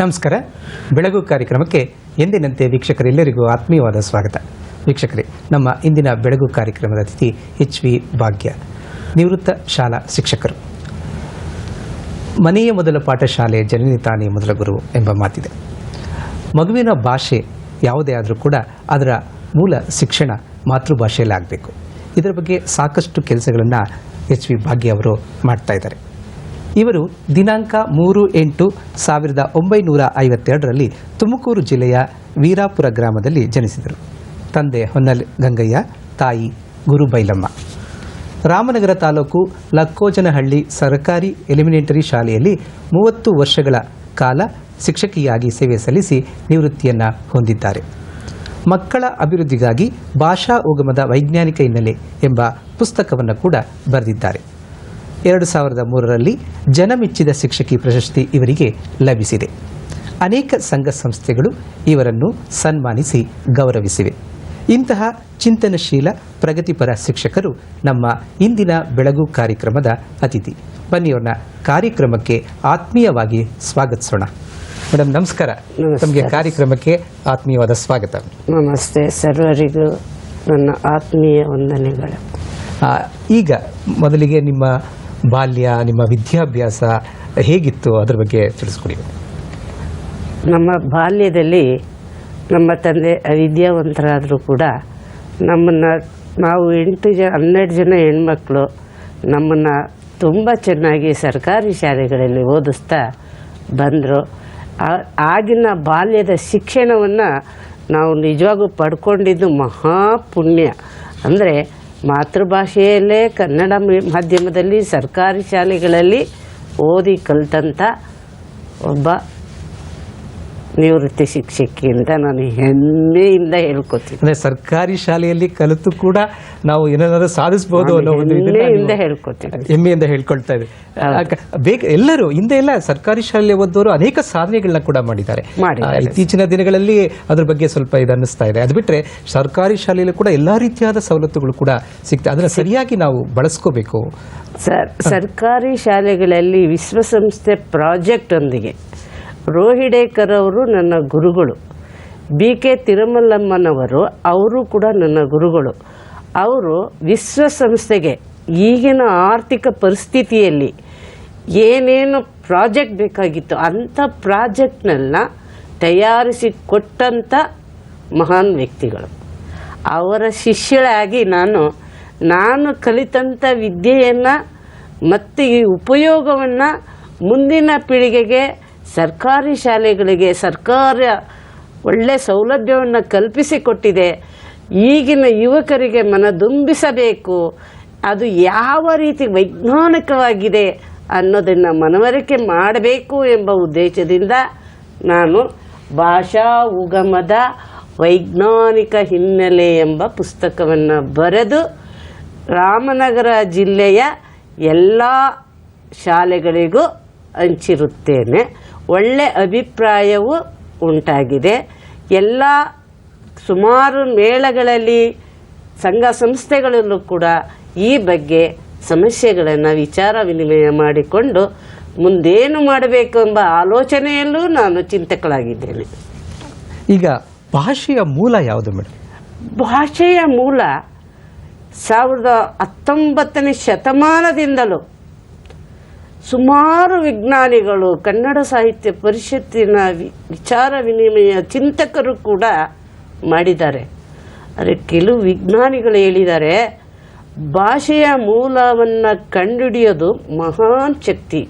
ನಮಸ್ಕಾರ. ಬೆಳಗು ಕಾರ್ಯಕ್ರಮಕ್ಕೆ ಎಂದಿನಂತೆ ವೀಕ್ಷಕರೆಲ್ಲರಿಗೂ ಆತ್ಮೀಯವಾದ ಸ್ವಾಗತ. ವೀಕ್ಷಕರೇ, ನಮ್ಮ ಇಂದಿನ ಬೆಳಗು ಕಾರ್ಯಕ್ರಮದ ಅತಿಥಿ HV ಭಾಗ್ಯ, ನಿವೃತ್ತ ಶಾಲಾ ಶಿಕ್ಷಕರು. ಮನೆಯ ಮೊದಲ ಪಾಠಶಾಲೆ, ಜನನಿ ತಾನೇ ಮೊದಲ ಗುರು ಎಂಬ ಮಾತಿದೆ. ಮಗುವಿನ ಭಾಷೆ ಯಾವುದೇ ಆದರೂ ಕೂಡ ಅದರ ಮೂಲ ಶಿಕ್ಷಣ ಮಾತೃಭಾಷೆಯಲ್ಲಿ ಆಗಬೇಕು. ಇದರ ಬಗ್ಗೆ ಸಾಕಷ್ಟು ಕೆಲಸಗಳನ್ನು HV ಭಾಗ್ಯ ಅವರು ಮಾಡ್ತಾ ಇದ್ದಾರೆ. ಇವರು ದಿನಾಂಕ 3/8/1952 ತುಮಕೂರು ಜಿಲ್ಲೆಯ ವೀರಾಪುರ ಗ್ರಾಮದಲ್ಲಿ ಜನಿಸಿದರು. ತಂದೆ ಹೊನ್ನಲ್ ಗಂಗಯ್ಯ, ತಾಯಿ ಗುರುಬೈಲಮ್ಮ. ರಾಮನಗರ ತಾಲೂಕು ಲಕ್ಕೋಜನಹಳ್ಳಿ ಸರ್ಕಾರಿ ಎಲಿಮಿನೇಟರಿ ಶಾಲೆಯಲ್ಲಿ 30 ವರ್ಷಗಳ ಕಾಲ ಶಿಕ್ಷಕಿಯಾಗಿ ಸೇವೆ ಸಲ್ಲಿಸಿ ನಿವೃತ್ತಿಯನ್ನು ಹೊಂದಿದ್ದಾರೆ. ಮಕ್ಕಳ ಅಭಿವೃದ್ಧಿಗಾಗಿ ಭಾಷಾ ಉಗಮದ ವೈಜ್ಞಾನಿಕ ಹಿನ್ನೆಲೆ ಎಂಬ ಪುಸ್ತಕವನ್ನು ಕೂಡ ಬರೆದಿದ್ದಾರೆ. 2003ರಲ್ಲಿ ಜನಮೆಚ್ಚಿದ ಶಿಕ್ಷಕಿ ಪ್ರಶಸ್ತಿ ಇವರಿಗೆ ಲಭಿಸಿದೆ. ಅನೇಕ ಸಂಘ ಸಂಸ್ಥೆಗಳು ಇವರನ್ನು ಸನ್ಮಾನಿಸಿ ಗೌರವಿಸಿವೆ. ಇಂತಹ ಚಿಂತನಶೀಲ ಪ್ರಗತಿಪರ ಶಿಕ್ಷಕರು ನಮ್ಮ ಇಂದಿನ ಬೆಳಗು ಕಾರ್ಯಕ್ರಮದ ಅತಿಥಿ. ಬನ್ನಿ ಅವ್ರನ್ನ ಕಾರ್ಯಕ್ರಮಕ್ಕೆ ಆತ್ಮೀಯವಾಗಿ ಸ್ವಾಗತಿಸೋಣ. ಮೇಡಮ್ ನಮಸ್ಕಾರ. ತಮಗೆ ಕಾರ್ಯಕ್ರಮಕ್ಕೆ ಆತ್ಮೀಯವಾದ ಸ್ವಾಗತ. ನಮಸ್ತೆ, ಸರ್ವರಿಗೂ ನನ್ನ ಆತ್ಮೀಯ ವಂದನೆಗಳು. ಈಗ ಮೊದಲಿಗೆ ನಿಮ್ಮ ಬಾಲ್ಯ, ನಿಮ್ಮ ವಿದ್ಯಾಭ್ಯಾಸ ಹೇಗಿತ್ತು, ಅದರ ಬಗ್ಗೆ ತಿಳಿಸ್ಕೊಡಿ. ನಮ್ಮ ಬಾಲ್ಯದಲ್ಲಿ ನಮ್ಮ ತಂದೆ ವಿದ್ಯಾವಂತರಾದರೂ ಕೂಡ ನಾವು 12 ಜನ ಹೆಣ್ಮಕ್ಳು ನಮ್ಮನ್ನು ತುಂಬ ಚೆನ್ನಾಗಿ ಸರ್ಕಾರಿ ಶಾಲೆಗಳಲ್ಲಿ ಓದಿಸ್ತಾ ಬಂದರು. ಆಗಿನ ಬಾಲ್ಯದ ಶಿಕ್ಷಣವನ್ನು ನಾವು ನಿಜವಾಗೂ ಪಡ್ಕೊಂಡಿದ್ದು ಮಹಾಪುಣ್ಯ. ಅಂದರೆ ಮಾತೃಭಾಷೆಯಲ್ಲೇ ಕನ್ನಡ ಮಾಧ್ಯಮದಲ್ಲಿ ಸರ್ಕಾರಿ ಶಾಲೆಗಳಲ್ಲಿ ಓದಿ ಕಲಿತಂಥ ಒಬ್ಬ ನಿವೃತ್ತಿ ಶಿಕ್ಷಕಿ ಅಂತ ನಾನು ಹೆಮ್ಮೆಯಿಂದ ಹೇಳ್ಕೊತೀನಿ. ಅಂದರೆ ಸರ್ಕಾರಿ ಶಾಲೆಯಲ್ಲಿ ಕಲಿತು ಕೂಡ ನಾವು ಏನಾದರೂ ಸಾಧಿಸಬಹುದು ಅನ್ನೋ ಒಂದು ಹೆಮ್ಮೆಯಿಂದ ಹೇಳ್ಕೊತೀನಿ, ಹೆಮ್ಮೆಯಿಂದ ಹೇಳ್ಕೊಳ್ತಾ ಇದ್ದೀವಿ. ಎಲ್ಲರೂ ಹಿಂದೆ ಎಲ್ಲ ಸರ್ಕಾರಿ ಶಾಲೆ ಓದೋರು ಅನೇಕ ಸಾಧನೆಗಳನ್ನ ಕೂಡ ಮಾಡಿದ್ದಾರೆ. ಇತ್ತೀಚಿನ ದಿನಗಳಲ್ಲಿ ಅದ್ರ ಬಗ್ಗೆ ಸ್ವಲ್ಪ ಅನ್ನಿಸ್ತಾ ಇದೆ. ಅದು ಬಿಟ್ಟರೆ ಸರ್ಕಾರಿ ಶಾಲೆಯಲ್ಲಿ ಕೂಡ ಎಲ್ಲಾ ರೀತಿಯಾದ ಸವಲತ್ತುಗಳು ಕೂಡ ಸಿಗ್ತದೆ. ಅದನ್ನ ಸರಿಯಾಗಿ ನಾವು ಬಳಸ್ಕೋಬೇಕು. ಸರ್ಕಾರಿ ಶಾಲೆಗಳಲ್ಲಿ ವಿಶ್ವಸಂಸ್ಥೆ ಪ್ರಾಜೆಕ್ಟ್ ಒಂದಿಗೆ ರೋಹಿಡೇಕರ್ ಅವರು ನನ್ನ ಗುರುಗಳು, BK ತಿರುಮಲಮ್ಮನವರು ಅವರು ಕೂಡ ನನ್ನ ಗುರುಗಳು. ಅವರು ವಿಶ್ವಸಂಸ್ಥೆಗೆ ಈಗಿನ ಆರ್ಥಿಕ ಪರಿಸ್ಥಿತಿಯಲ್ಲಿ ಏನೇನು ಪ್ರಾಜೆಕ್ಟ್ ಬೇಕಾಗಿತ್ತು ಅಂಥ ಪ್ರಾಜೆಕ್ಟ್ನೆಲ್ಲ ತಯಾರಿಸಿ ಕೊಟ್ಟಂಥ ಮಹಾನ್ ವ್ಯಕ್ತಿಗಳು. ಅವರ ಶಿಷ್ಯಳಾಗಿ ನಾನು ಕಲಿತಂಥ ವಿದ್ಯೆಯನ್ನು ಮತ್ತು ಈ ಉಪಯೋಗವನ್ನು ಮುಂದಿನ ಪೀಳಿಗೆಗೆ, ಸರ್ಕಾರಿ ಶಾಲೆಗಳಿಗೆ ಸರ್ಕಾರ ಒಳ್ಳೆ ಸೌಲಭ್ಯವನ್ನು ಕಲ್ಪಿಸಿಕೊಟ್ಟಿದೆ. ಈಗಿನ ಯುವಕರಿಗೆ ಮನದುಂಬಿಸಬೇಕು, ಅದು ಯಾವ ರೀತಿ ವೈಜ್ಞಾನಿಕವಾಗಿದೆ ಅನ್ನೋದನ್ನು ಮನವರಿಕೆ ಮಾಡಬೇಕು ಎಂಬ ಉದ್ದೇಶದಿಂದ ನಾನು ಭಾಷಾ ಉಗಮದ ವೈಜ್ಞಾನಿಕ ಹಿನ್ನೆಲೆ ಎಂಬ ಪುಸ್ತಕವನ್ನು ಬರೆದು ರಾಮನಗರ ಜಿಲ್ಲೆಯ ಎಲ್ಲ ಶಾಲೆಗಳಿಗೂ ಹಂಚಿರುತ್ತೇನೆ. ಒಳ್ಳೆ ಅಭಿಪ್ರಾಯವೂ ಉಂಟಾಗಿದೆ. ಎಲ್ಲ ಸುಮಾರು ಮೇಳಗಳಲ್ಲಿ, ಸಂಘ ಸಂಸ್ಥೆಗಳಲ್ಲೂ ಕೂಡ ಈ ಬಗ್ಗೆ ಸಮಸ್ಯೆಗಳನ್ನು ವಿಚಾರ ವಿನಿಮಯ ಮಾಡಿಕೊಂಡು ಮುಂದೇನು ಮಾಡಬೇಕು ಎಂಬ ಆಲೋಚನೆಯಲ್ಲೂ ನಾನು ಚಿಂತಕಳಾಗಿದ್ದೇನೆ. ಈಗ ಭಾಷೆಯ ಮೂಲ ಯಾವುದು ಮೇಡಮ್? ಭಾಷೆಯ ಮೂಲ 19ನೇ ಶತಮಾನದಿಂದಲೂ ಸುಮಾರು ವಿಜ್ಞಾನಿಗಳು, ಕನ್ನಡ ಸಾಹಿತ್ಯ ಪರಿಷತ್ತಿನ ವಿಚಾರ ವಿನಿಮಯ ಚಿಂತಕರು ಕೂಡ ಮಾಡಿದ್ದಾರೆ. ಆದರೆ ಕೆಲವು ವಿಜ್ಞಾನಿಗಳು ಹೇಳಿದ್ದಾರೆ, ಭಾಷೆಯ ಮೂಲವನ್ನು ಕಂಡುಹಿಡಿಯೋದು ಮಹಾನ್ ಶಕ್ತಿ.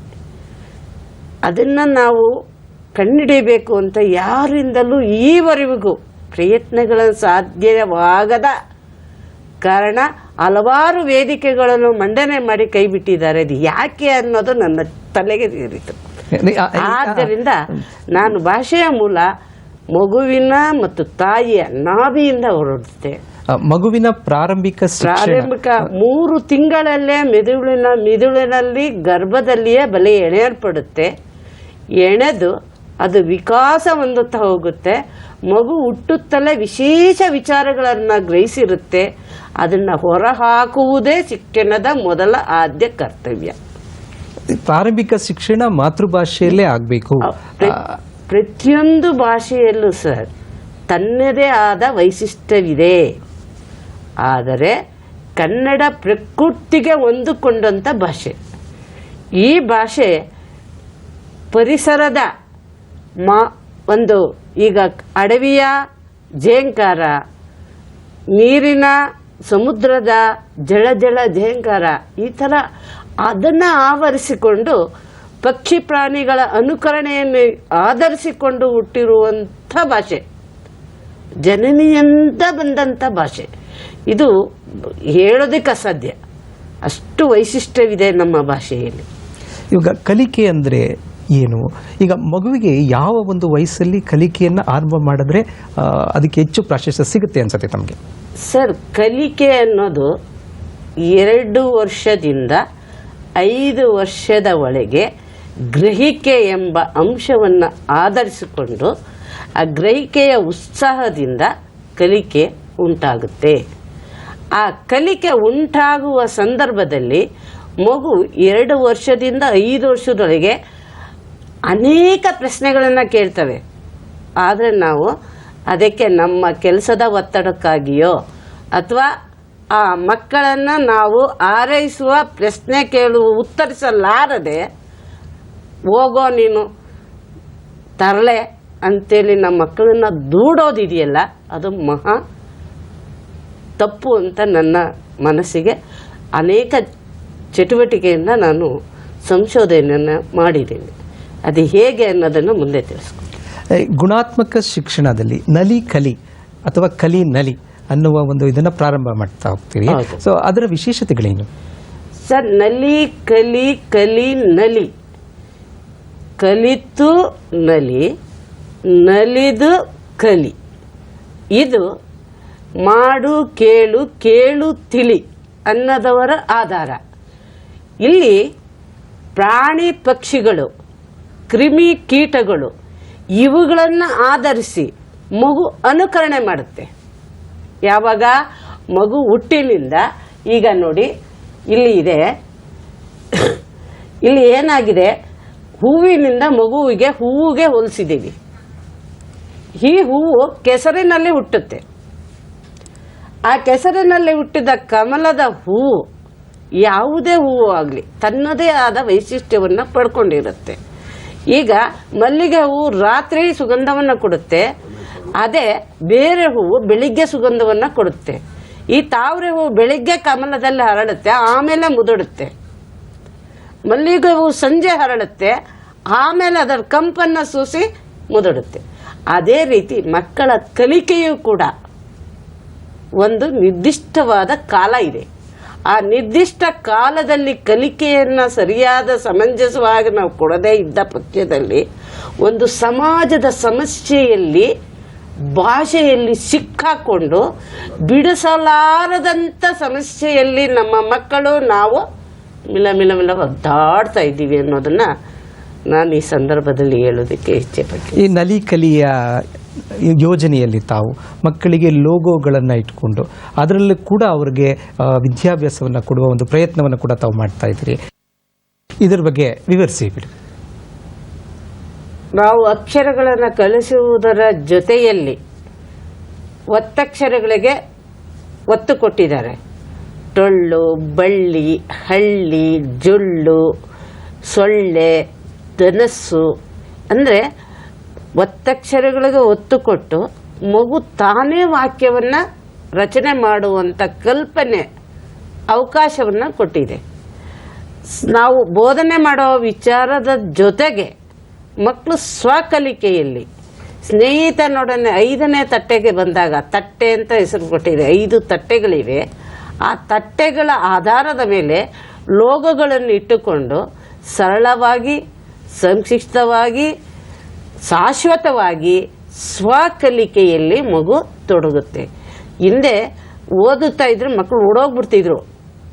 ಅದನ್ನು ನಾವು ಕಂಡುಹಿಡಿಯಬೇಕು ಅಂತ ಯಾರಿಂದಲೂ ಈವರೆಗೂ ಪ್ರಯತ್ನಗಳ ಸಾಧ್ಯವಾಗದ ಕಾರಣ ಹಲವಾರು ವೇದಿಕೆಗಳನ್ನು ಮಂಡನೆ ಮಾಡಿ ಕೈ ಬಿಟ್ಟಿದ್ದಾರೆ. ಅದು ಯಾಕೆ ಅನ್ನೋದು ನನ್ನ ತಲೆಗೆ ಸೇರಿತು. ಆದ್ದರಿಂದ ನಾನು ಭಾಷೆಯ ಮೂಲ ಮಗುವಿನ ಮತ್ತು ತಾಯಿಯ ನಾಭಿಯಿಂದ ಹೊರಡುತ್ತೆ. ಮಗುವಿನ ಪ್ರಾರಂಭಿಕ 3 ತಿಂಗಳಲ್ಲೇ ಮಿದುಳಿನಲ್ಲಿ ಗರ್ಭದಲ್ಲಿಯೇ ಬಲೆ ಎಳೆಯಲ್ಪಡುತ್ತೆ. ಎಣೆದು ಅದು ವಿಕಾಸ ಹೊಂದುತ್ತಾ ಹೋಗುತ್ತೆ. ಮಗು ಹುಟ್ಟುತ್ತಲೇ ವಿಶೇಷ ವಿಚಾರಗಳನ್ನು ಗ್ರಹಿಸಿರುತ್ತೆ. ಅದನ್ನು ಹೊರಹಾಕುವುದೇ ಶಿಕ್ಷಣದ ಮೊದಲ ಆದ್ಯ ಕರ್ತವ್ಯ. ಪ್ರಾರಂಭಿಕ ಶಿಕ್ಷಣ ಮಾತೃಭಾಷೆಯಲ್ಲೇ ಆಗಬೇಕು. ಪ್ರತಿಯೊಂದು ಭಾಷೆಯಲ್ಲೂ ಸರ್ ತನ್ನದೇ ಆದ ವೈಶಿಷ್ಟ್ಯವಿದೆ. ಆದರೆ ಕನ್ನಡ ಪ್ರಕೃತಿಗೆ ಹೊಂದಿಕೊಂಡಂಥ ಭಾಷೆ. ಈ ಭಾಷೆ ಪರಿಸರದ ಒಂದು ಈಗ ಅಡವಿಯ ಝೇಂಕಾರ, ನೀರಿನ ಸಮುದ್ರದ ಜಳ ಝೇಂಕಾರ, ಈ ಥರ ಅದನ್ನು ಆವರಿಸಿಕೊಂಡು ಪಕ್ಷಿ ಪ್ರಾಣಿಗಳ ಅನುಕರಣೆಯನ್ನು ಆಧರಿಸಿಕೊಂಡು ಹುಟ್ಟಿರುವಂಥ ಭಾಷೆ, ಜನನಿಯಿಂದ ಬಂದಂಥ ಭಾಷೆ. ಇದು ಹೇಳೋದಕ್ಕೆ ಅಸಾಧ್ಯ, ಅಷ್ಟು ವೈಶಿಷ್ಟ್ಯವಿದೆ ನಮ್ಮ ಭಾಷೆಯಲ್ಲಿ. ಇವಾಗ ಕಲಿಕೆ ಅಂದರೆ ಏನು? ಈಗ ಮಗುವಿಗೆ ಯಾವ ಒಂದು ವಯಸ್ಸಲ್ಲಿ ಕಲಿಕೆಯನ್ನು ಆರಂಭ ಮಾಡಿದ್ರೆ ಅದಕ್ಕೆ ಹೆಚ್ಚು ಪ್ರಾಶಸ್ತ್ಯ ಸಿಗುತ್ತೆ ಅನ್ಸುತ್ತೆ ತಮಗೆ? ಸರ್, ಕಲಿಕೆ ಅನ್ನೋದು 2 ವರ್ಷದಿಂದ 5 ವರ್ಷದ ಒಳಗೆ ಗ್ರಹಿಕೆ ಎಂಬ ಅಂಶವನ್ನು ಆಧರಿಸಿಕೊಂಡು ಆ ಗ್ರಹಿಕೆಯ ಉತ್ಸಾಹದಿಂದ ಕಲಿಕೆ ಉಂಟಾಗುತ್ತೆ. ಆ ಕಲಿಕೆ ಉಂಟಾಗುವ ಸಂದರ್ಭದಲ್ಲಿ ಮಗು 2 ವರ್ಷದಿಂದ 5 ವರ್ಷದೊಳಗೆ ಅನೇಕ ಪ್ರಶ್ನೆಗಳನ್ನು ಕೇಳ್ತವೆ. ಆದರೆ ನಾವು ಅದಕ್ಕೆ ನಮ್ಮ ಕೆಲಸದ ಒತ್ತಡಕ್ಕಾಗಿಯೋ ಅಥವಾ ಆ ಮಕ್ಕಳನ್ನು ನಾವು ಆರೈಸುವ ಪ್ರಶ್ನೆ ಉತ್ತರಿಸಲಾರದೆ ಹೋಗೋ ನೀನು ತರಲೆ ಅಂತೇಳಿ ನಮ್ಮ ಮಕ್ಕಳನ್ನು ದೂಡೋದಿದೆಯಲ್ಲ, ಅದು ಮಹಾ ತಪ್ಪು ಅಂತ ನನ್ನ ಮನಸ್ಸಿಗೆ ಅನೇಕ ಚಟುವಟಿಕೆಯಿಂದ ನಾನು ಸಂಶೋಧನೆಯನ್ನು ಮಾಡಿದ್ದೀನಿ. ಅದು ಹೇಗೆ ಅನ್ನೋದನ್ನು ಮುಂದೆ ತಿಳಿಸ್ಕೊಂಡು ಗುಣಾತ್ಮಕ ಶಿಕ್ಷಣದಲ್ಲಿ ನಲಿ ಕಲಿ ಅಥವಾ ಕಲಿ ನಲಿ ಅನ್ನುವ ಒಂದು ಇದನ್ನು ಪ್ರಾರಂಭ ಮಾಡ್ತಾ ಹೋಗ್ತೀರಿ. ಸೊ ಅದರ ವಿಶೇಷತೆಗಳೇನು ಸರ್? ನಲಿ ಕಲಿ ಕಲಿ ನಲಿ, ಕಲಿತು ನಲಿ, ನಲಿದು ಕಲಿ. ಇದು ಮಾಡು ಕೇಳು ಕೇಳು ತಿಳಿ ಅನ್ನದವರ ಆಧಾರ. ಇಲ್ಲಿ ಪ್ರಾಣಿ ಪಕ್ಷಿಗಳು, ಕ್ರಿಮಿ ಕೀಟಗಳು ಇವುಗಳನ್ನು ಆಧರಿಸಿ ಮಗು ಅನುಕರಣೆ ಮಾಡುತ್ತೆ. ಯಾವಾಗ ಮಗು ಹುಟ್ಟಿನಿಂದ, ಈಗ ನೋಡಿ ಇಲ್ಲಿ ಇದೆ, ಇಲ್ಲಿ ಏನಾಗಿದೆ, ಹೂವಿನಿಂದ ಮಗುವಿಗೆ ಹೂವಿಗೆ ಹೋಲಿಸಿದ್ದೀವಿ. ಈ ಹೂವು ಕೆಸರಿನಲ್ಲಿ ಹುಟ್ಟುತ್ತೆ. ಆ ಕೆಸರಿನಲ್ಲಿ ಹುಟ್ಟಿದ ಕಮಲದ ಹೂವು ಯಾವುದೇ ಹೂವು ಆಗಲಿ ತನ್ನದೇ ಆದ ವೈಶಿಷ್ಟ್ಯವನ್ನು ಪಡ್ಕೊಂಡಿರುತ್ತೆ. ಈಗ ಮಲ್ಲಿಗೆ ಹೂವು ರಾತ್ರಿ ಸುಗಂಧವನ್ನು ಕೊಡುತ್ತೆ, ಅದೇ ಬೇರೆ ಹೂವು ಬೆಳಿಗ್ಗೆ ಸುಗಂಧವನ್ನು ಕೊಡುತ್ತೆ. ಈ ತಾವರೆ ಹೂವು ಬೆಳಿಗ್ಗೆ ಕಮಲದಲ್ಲಿ ಹರಡುತ್ತೆ, ಆಮೇಲೆ ಮುದುಡುತ್ತೆ. ಮಲ್ಲಿಗೆ ಹೂವು ಸಂಜೆ ಹರಡುತ್ತೆ, ಆಮೇಲೆ ಅದರ ಕಂಪನ್ನು ಸೂಸಿ ಮುದುಡುತ್ತೆ. ಅದೇ ರೀತಿ ಮಕ್ಕಳ ಕಲಿಕೆಯೂ ಕೂಡ ಒಂದು ನಿರ್ದಿಷ್ಟವಾದ ಕಾಲ ಇದೆ. ಆ ನಿರ್ದಿಷ್ಟ ಕಾಲದಲ್ಲಿ ಕಲಿಕೆಯನ್ನು ಸರಿಯಾದ ಸಮಂಜಸವಾಗಿ ನಾವು ಕೊಡದೇ ಇದ್ದ ಪಕ್ಷದಲ್ಲಿ ಒಂದು ಸಮಾಜದ ಸಮಸ್ಯೆಯಲ್ಲಿ ಭಾಷೆಯಲ್ಲಿ ಸಿಕ್ಕಾಕೊಂಡು ಬಿಡಿಸಲಾರದಂಥ ಸಮಸ್ಯೆಯಲ್ಲಿ ನಮ್ಮ ಮಕ್ಕಳು ನಾವು ಮಿಲ ಒದ್ದಾಡ್ತಾ ಇದ್ದೀವಿ ಅನ್ನೋದನ್ನು ನಾನು ಈ ಸಂದರ್ಭದಲ್ಲಿ ಹೇಳೋದಕ್ಕೆ ಇಚ್ಛೆಪಡ್ತೀನಿ. ಈ ನಲಿ ಕಲಿಯ ಯೋಜನೆಯಲ್ಲಿ ತಾವು ಮಕ್ಕಳಿಗೆ ಲೋಗೋಗಳನ್ನು ಇಟ್ಕೊಂಡು ಅದರಲ್ಲೂ ಕೂಡ ಅವರಿಗೆ ವಿದ್ಯಾಭ್ಯಾಸವನ್ನು ಕೊಡುವ ಒಂದು ಪ್ರಯತ್ನವನ್ನು ಕೂಡ ತಾವು ಮಾಡ್ತಾ ಇದ್ದೀರಿ. ಇದರ ಬಗ್ಗೆ ವಿವರಿಸಿ ಬಿಡಿ. ನಾವು ಅಕ್ಷರಗಳನ್ನು ಕಲಿಸುವುದರ ಜೊತೆಯಲ್ಲಿ ಒತ್ತಕ್ಷರಗಳಿಗೆ ಒತ್ತು ಕೊಟ್ಟಿದ್ದಾರೆ. ಟೊಳ್ಳು, ಬಳ್ಳಿ, ಹಳ್ಳಿ, ಜೊಳ್ಳು, ಸೊಳ್ಳೆ, ಧನಸ್ಸು ಅಂದರೆ ಒತ್ತಕ್ಷರಗಳಿಗೆ ಒತ್ತು ಕೊಟ್ಟು ಮಗು ತಾನೇ ವಾಕ್ಯವನ್ನು ರಚನೆ ಮಾಡುವಂಥ ಕಲ್ಪನೆ ಅವಕಾಶವನ್ನು ಕೊಟ್ಟಿದೆ. ನಾವು ಬೋಧನೆ ಮಾಡೋ ವಿಚಾರದ ಜೊತೆಗೆ ಮಕ್ಕಳು ಸ್ವಕಲಿಕೆಯಲ್ಲಿ ಸ್ನೇಹಿತನೊಡನೆ 5ನೇ ತಟ್ಟೆಗೆ ಬಂದಾಗ, ತಟ್ಟೆ ಅಂತ ಹೆಸರು ಕೊಟ್ಟಿದೆ, 5 ತಟ್ಟೆಗಳಿವೆ. ಆ ತಟ್ಟೆಗಳ ಆಧಾರದ ಮೇಲೆ ಲೋಗೋಗಳನ್ನು ಇಟ್ಟುಕೊಂಡು ಸರಳವಾಗಿ, ಸಂಕ್ಷಿಪ್ತವಾಗಿ, ಶಾಶ್ವತವಾಗಿ ಸ್ವಕಲಿಕೆಯಲ್ಲಿ ಮಗು ತೊಡಗುತ್ತೆ. ಹಿಂದೆ ಓದುತ್ತಾ ಇದ್ರೆ ಮಕ್ಕಳು ಓಡೋಗ್ಬಿಡ್ತಿದ್ರು,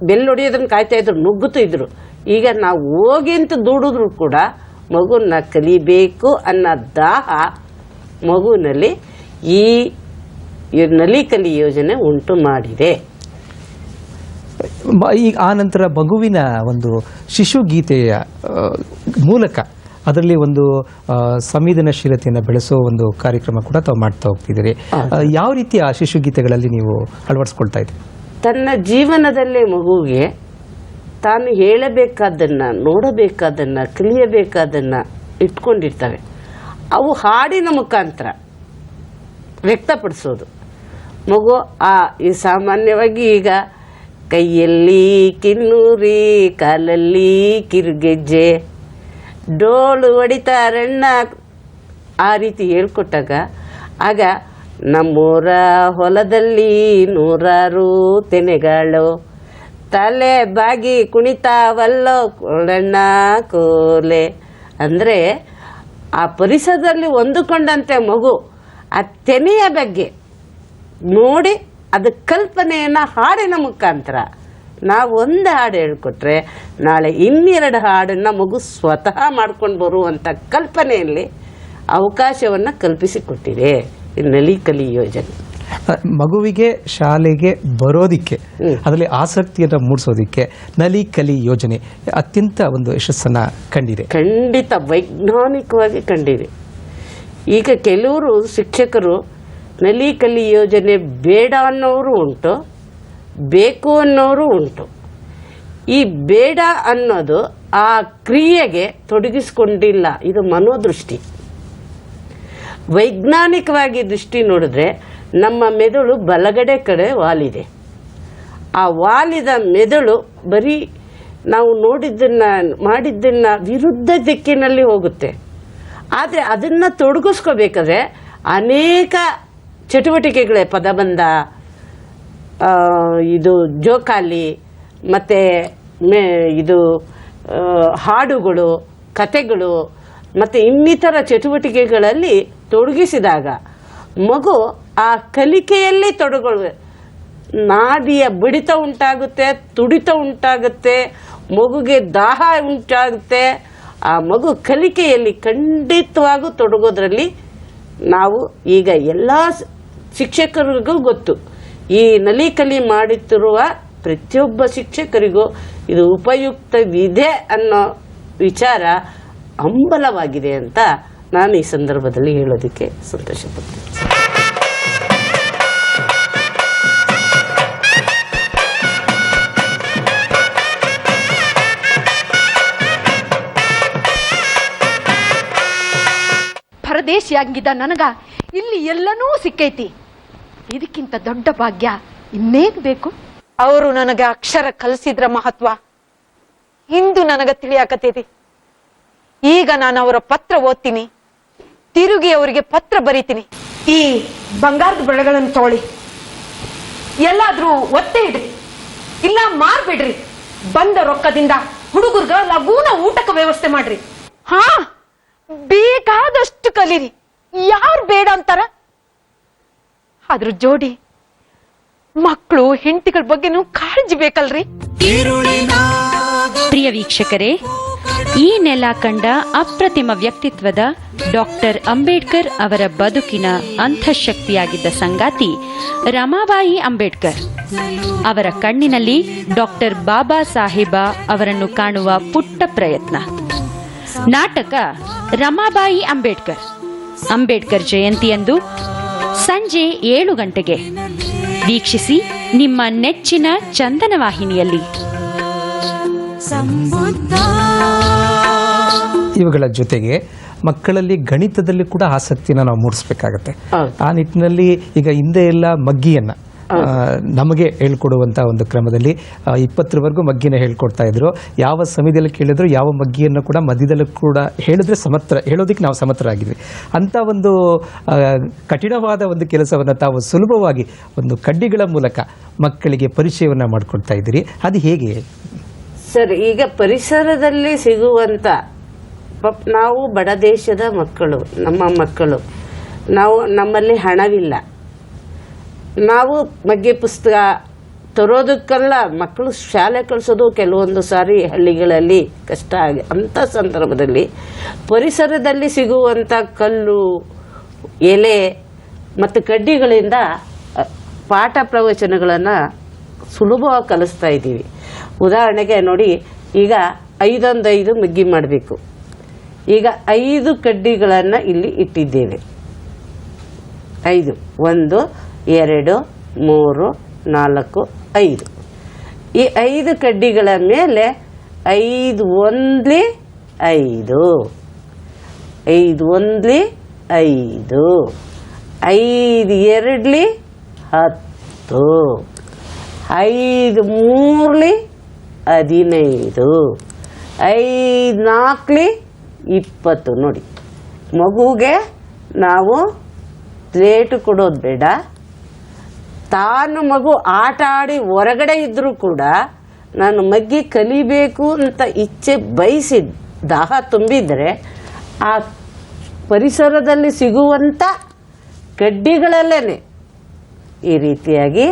ಬೆಲ್ ಹೊಡಿಯೋದನ್ನು ಕಾಯ್ತಾ ಇದ್ರು, ನುಗ್ಗುತ್ತಿದ್ರು. ಈಗ ನಾವು ಹೋಗಿ ಅಂತ ದೂಡಿದ್ರು ಕೂಡ ಮಗುನ ಕಲಿಬೇಕು ಅನ್ನೋ ದಾಹ ಮಗುವಿನಲ್ಲಿ ಈ ನಲಿ ಕಲಿ ಯೋಜನೆ ಉಂಟು ಮಾಡಿದೆ. ಈಗ ಆ ನಂತರ ಮಗುವಿನ ಒಂದು ಶಿಶು ಗೀತೆಯ ಮೂಲಕ ಅದರಲ್ಲಿ ಒಂದು ಸಂವೇದನಾಶೀಲತೆಯನ್ನು ಬೆಳೆಸೋ ಒಂದು ಕಾರ್ಯಕ್ರಮ ಕೂಡ ತಾವು ಮಾಡ್ತಾ ಹೋಗ್ತಿದ್ದೀರಿ. ಯಾವ ರೀತಿಯ ಶಿಶು ಗೀತೆಗಳಲ್ಲಿ ನೀವು ಅಳವಡಿಸ್ಕೊಳ್ತಾ ಇದ್ದೀರಿ? ತನ್ನ ಜೀವನದಲ್ಲೇ ಮಗುವಿಗೆ ತಾನು ಹೇಳಬೇಕಾದ್ದನ್ನು, ನೋಡಬೇಕಾದನ್ನು, ಕಲಿಯಬೇಕಾದನ್ನು ಇಟ್ಕೊಂಡಿರ್ತವೆ. ಅವು ಹಾಡಿನ ಮುಖಾಂತರ ವ್ಯಕ್ತಪಡಿಸೋದು. ಮಗು ಈ ಸಾಮಾನ್ಯವಾಗಿ ಈಗ ಕೈಯಲ್ಲಿ ಕಿನ್ನೂರಿ ಕಾಲಲ್ಲಿ ಕಿರುಗೆಜ್ಜೆ ಡೋಲು ಹೊಡಿತಾರಣ್ಣ ಆ ರೀತಿ ಹೇಳ್ಕೊಟ್ಟಾಗ ಆಗ ನಮ್ಮೂರ ಹೊಲದಲ್ಲಿ 100 ತೆನೆಗಳು ತಲೆ ಬಾಗಿ ಕುಣಿತಾವಲ್ಲೋ ಕೊಡಣ್ಣ ಕೋಲೆ ಅಂದರೆ ಆ ಪರಿಸರದಲ್ಲಿ ಹೊಂದಿಕೊಂಡಂತೆ ಮಗು ಆ ತೆನೆಯ ಬಗ್ಗೆ ನೋಡಿ ಅದು ಕಲ್ಪನೆಯನ್ನು ಹಾಡಿನ ಮುಖಾಂತರ ನಾವು ಒಂದು ಹಾಡು ಹೇಳ್ಕೊಟ್ರೆ ನಾಳೆ 2 ಹಾಡನ್ನು ಮಗು ಸ್ವತಃ ಮಾಡ್ಕೊಂಡು ಬರುವಂಥ ಕಲ್ಪನೆಯಲ್ಲಿ ಅವಕಾಶವನ್ನು ಕಲ್ಪಿಸಿಕೊಟ್ಟಿದೆ ಈ ನಲಿ ಕಲಿ ಯೋಜನೆ. ಮಗುವಿಗೆ ಶಾಲೆಗೆ ಬರೋದಿಕ್ಕೆ ಅದರಲ್ಲಿ ಆಸಕ್ತಿಯನ್ನು ಮೂಡಿಸೋದಿಕ್ಕೆ ನಲಿ ಕಲಿ ಯೋಜನೆ ಅತ್ಯಂತ ಒಂದು ಯಶಸ್ಸನ್ನು ಕಂಡಿದೆ. ಖಂಡಿತ ವೈಜ್ಞಾನಿಕವಾಗಿ ಕಂಡಿದೆ. ಈಗ ಕೆಲವರು ಶಿಕ್ಷಕರು ನಲಿ ಕಲಿ ಯೋಜನೆ ಬೇಡ ಅನ್ನೋರು ಉಂಟು, ಬೇಕು ಅನ್ನೋರು ಉಂಟು. ಈ ಬೇಡ ಅನ್ನೋದು ಆ ಕ್ರಿಯೆಗೆ ತೊಡಗಿಸಿಕೊಂಡಿಲ್ಲ. ಇದು ಮನೋದೃಷ್ಟಿ. ವೈಜ್ಞಾನಿಕವಾಗಿ ದೃಷ್ಟಿ ನೋಡಿದ್ರೆ ನಮ್ಮ ಮೆದುಳು ಬಲಗಡೆ ಕಡೆ ವಾಲಿದೆ. ಆ ವಾಲಿದ ಮೆದುಳು ಬರೀ ನಾವು ನೋಡಿದ್ದನ್ನು ಮಾಡಿದ್ದನ್ನು ವಿರುದ್ಧ ದಿಕ್ಕಿನಲ್ಲಿ ಹೋಗುತ್ತೆ. ಆದರೆ ಅದನ್ನು ತೊಡಗಿಸ್ಕೋಬೇಕಾದ್ರೆ ಅನೇಕ ಚಟುವಟಿಕೆಗಳೇ ಪದಬಂಧ, ಇದು ಜೋಕಾಲಿ ಮತ್ತು ಇದು ಹಾಡುಗಳು, ಕತೆಗಳು ಮತ್ತು ಇನ್ನಿತರ ಚಟುವಟಿಕೆಗಳಲ್ಲಿ ತೊಡಗಿಸಿದಾಗ ಮಗು ಆ ಕಲಿಕೆಯಲ್ಲಿ ನಾಡಿಯ ಬಡಿತ ಉಂಟಾಗುತ್ತೆ, ತುಡಿತ ಉಂಟಾಗುತ್ತೆ, ಮಗುಗೆ ದಾಹ ಉಂಟಾಗುತ್ತೆ. ಆ ಮಗು ಕಲಿಕೆಯಲ್ಲಿ ಖಂಡಿತವಾಗೂ ತೊಡಗೋದ್ರಲ್ಲಿ ನಾವು ಈಗ ಎಲ್ಲ ಶಿಕ್ಷಕರಿಗೂ ಗೊತ್ತು. ಈ ನಲಿ ಕಲಿ ಮಾಡುತ್ತಿರುವ ಪ್ರತಿಯೊಬ್ಬ ಶಿಕ್ಷಕರಿಗೂ ಇದು ಉಪಯುಕ್ತವಿದೆ ಅನ್ನೋ ವಿಚಾರ ಹಂಬಲವಾಗಿದೆ ಅಂತ ನಾನು ಈ ಸಂದರ್ಭದಲ್ಲಿ ಹೇಳೋದಕ್ಕೆ ಸಂತೋಷಪಡ್ತೀನಿ. ಪರದೇಶಿಯಾಗಿದ್ದ ನನಗ ಇಲ್ಲಿ ಎಲ್ಲನೂ ಸಿಕ್ಕೈತಿ. ಇದಕ್ಕಿಂತ ದೊಡ್ಡ ಭಾಗ್ಯ ಇನ್ನೇನು ಬೇಕು? ಅವರು ನನಗೆ ಅಕ್ಷರ ಕಲಿಸಿದ್ರ ಮಹತ್ವ ಇಂದು ನನಗ ತಿಳಿಯಾಕತೈತಿ. ಈಗ ನಾನು ಅವರ ಪತ್ರ ಓದ್ತೀನಿ, ತಿರುಗಿ ಅವರಿಗೆ ಪತ್ರ ಬರೀತೀನಿ. ಈ ಬಂಗಾರದ ಬೆಳೆಗಳನ್ನು ತಗೊಳ್ಳಿ, ಎಲ್ಲಾದ್ರೂ ಒತ್ತೆ ಇಡ್ರಿ, ಇಲ್ಲ ಮಾರ್ಬಿಡ್ರಿ. ಬಂದ ರೊಕ್ಕದಿಂದ ಹುಡುಗರ್ಗ ಲಗೂನ ಊಟಕ್ಕೆ ವ್ಯವಸ್ಥೆ ಮಾಡ್ರಿ. ಹಾ, ಬೇಕಾದಷ್ಟು ಕಲೀರಿ, ಯಾರು ಬೇಡ ಅಂತಾರ. ಅದ್ರ ಜೋಡಿ ಮಕ್ಕಳು ಹೆಂಡತಿಗಳ ಬಗ್ಗೆನೂ ಕಾಳಜಿ ಬೇಕಲ್ರಿ. ಪ್ರಿಯ ವೀಕ್ಷಕರೇ, ಈ ನೆಲ ಕಂಡ ಅಪ್ರತಿಮ ವ್ಯಕ್ತಿತ್ವದ ಡಾಕ್ಟರ್ ಅಂಬೇಡ್ಕರ್ ಅವರ ಬದುಕಿನ ಅಂತಃಶಕ್ತಿಯಾಗಿದ್ದ ಸಂಗಾತಿ ರಮಾಬಾಯಿ ಅಂಬೇಡ್ಕರ್. ಅವರ ಕಣ್ಣಿನಲ್ಲಿ ಡಾಕ್ಟರ್ ಬಾಬಾ ಸಾಹೇಬ ಅವರನ್ನು ಕಾಣುವ ಪುಟ್ಟ ಪ್ರಯತ್ನ. ನಾಟಕ ರಮಾಬಾಯಿ ಅಂಬೇಡ್ಕರ್. ಅಂಬೇಡ್ಕರ್ ಜಯಂತಿಯಂದು ಸಂಜೆ 7 ಗಂಟೆಗೆ ವೀಕ್ಷಿಸಿ ನಿಮ್ಮ ನೆಚ್ಚಿನ ಚಂದನ ವಾಹಿನಿಯಲ್ಲಿ. ಇವುಗಳ ಜೊತೆಗೆ ಮಕ್ಕಳಲ್ಲಿ ಗಣಿತದಲ್ಲಿ ಕೂಡ ಆಸಕ್ತಿನ ನಾವು ಮೂಡಿಸ್ಬೇಕಾಗತ್ತೆ. ಆ ನಿಟ್ಟಿನಲ್ಲಿ ಈಗ ಹಿಂದೆ ಎಲ್ಲ ಮಗ್ಗಿಯನ್ನು ನಮಗೆ ಹೇಳ್ಕೊಡುವಂಥ ಒಂದು ಕ್ರಮದಲ್ಲಿ 20ರವರೆಗೂ ಮಗ್ಗಿನ ಹೇಳ್ಕೊಡ್ತಾ ಇದ್ರು. ಯಾವ ಸಮಯದಲ್ಲಿ ಕೇಳಿದ್ರು ಯಾವ ಮಗ್ಗಿಯನ್ನು ಕೂಡ ಮಧ್ಯದಲ್ಲೂ ಕೂಡ ಹೇಳಿದ್ರೆ ಹೇಳೋದಕ್ಕೆ ನಾವು ಸಮರ್ಥರಾಗಿದ್ವಿ. ಅಂಥ ಒಂದು ಕಠಿಣವಾದ ಒಂದು ಕೆಲಸವನ್ನು ತಾವು ಸುಲಭವಾಗಿ ಒಂದು ಕಡ್ಡಿಗಳ ಮೂಲಕ ಮಕ್ಕಳಿಗೆ ಪರಿಚಯವನ್ನು ಮಾಡಿಕೊಡ್ತಾ ಇದ್ದೀರಿ. ಅದು ಹೇಗೆ ಸರ್? ಈಗ ಪರಿಸರದಲ್ಲಿ ಸಿಗುವಂಥ ನಾವು ಬಡ ದೇಶದ ಮಕ್ಕಳು, ನಮ್ಮ ಮಕ್ಕಳು, ನಮ್ಮಲ್ಲಿ ಹಣವಿಲ್ಲ, ನಾವು ಮಗ್ಗೆ ಪುಸ್ತಕ ತರೋದಕ್ಕೆಲ್ಲ ಮಕ್ಕಳು ಶಾಲೆ ಕಳಿಸೋದು ಕೆಲವೊಂದು ಸಾರಿ ಹಳ್ಳಿಗಳಲ್ಲಿ ಕಷ್ಟ ಆಗಿ, ಅಂಥ ಸಂದರ್ಭದಲ್ಲಿ ಪರಿಸರದಲ್ಲಿ ಸಿಗುವಂಥ ಕಲ್ಲು, ಎಲೆ ಮತ್ತು ಕಡ್ಡಿಗಳಿಂದ ಪಾಠ ಪ್ರವಚನಗಳನ್ನು ಸುಲಭವಾಗಿ ಕಲಿಸ್ತಾ ಇದ್ದೀವಿ. ಉದಾಹರಣೆಗೆ ನೋಡಿ, ಈಗ 5 ಮಗ್ಗಿ ಮಾಡಬೇಕು. ಈಗ 5 ಕಡ್ಡಿಗಳನ್ನು ಇಲ್ಲಿ ಇಟ್ಟಿದ್ದೇವೆ. 5 1 2 3 4 5. ಈ 5 ಕಡ್ಡಿಗಳ ಮೇಲೆ 5 1 5 5 1 5 5 2 10 5 3 15 5 4 20. ನೋಡಿ, ಮಗುಗೆ ನಾವು ಪ್ಲೇಟು ಕೊಡೋದು ಬೇಡ. ತಾನು ಮಗು ಆಟ ಆಡಿ ಹೊರಗಡೆ ಇದ್ದರೂ ಕೂಡ ನಾನು ಮಗ್ಗಿ ಕಲಿಬೇಕು ಅಂತ ಇಚ್ಛೆ ಬಯಸಿ ದಾಹ ತುಂಬಿದರೆ ಆ ಪರಿಸರದಲ್ಲಿ ಸಿಗುವಂಥ ಕಡ್ಡಿಗಳಲ್ಲೇ ಈ ರೀತಿಯಾಗಿ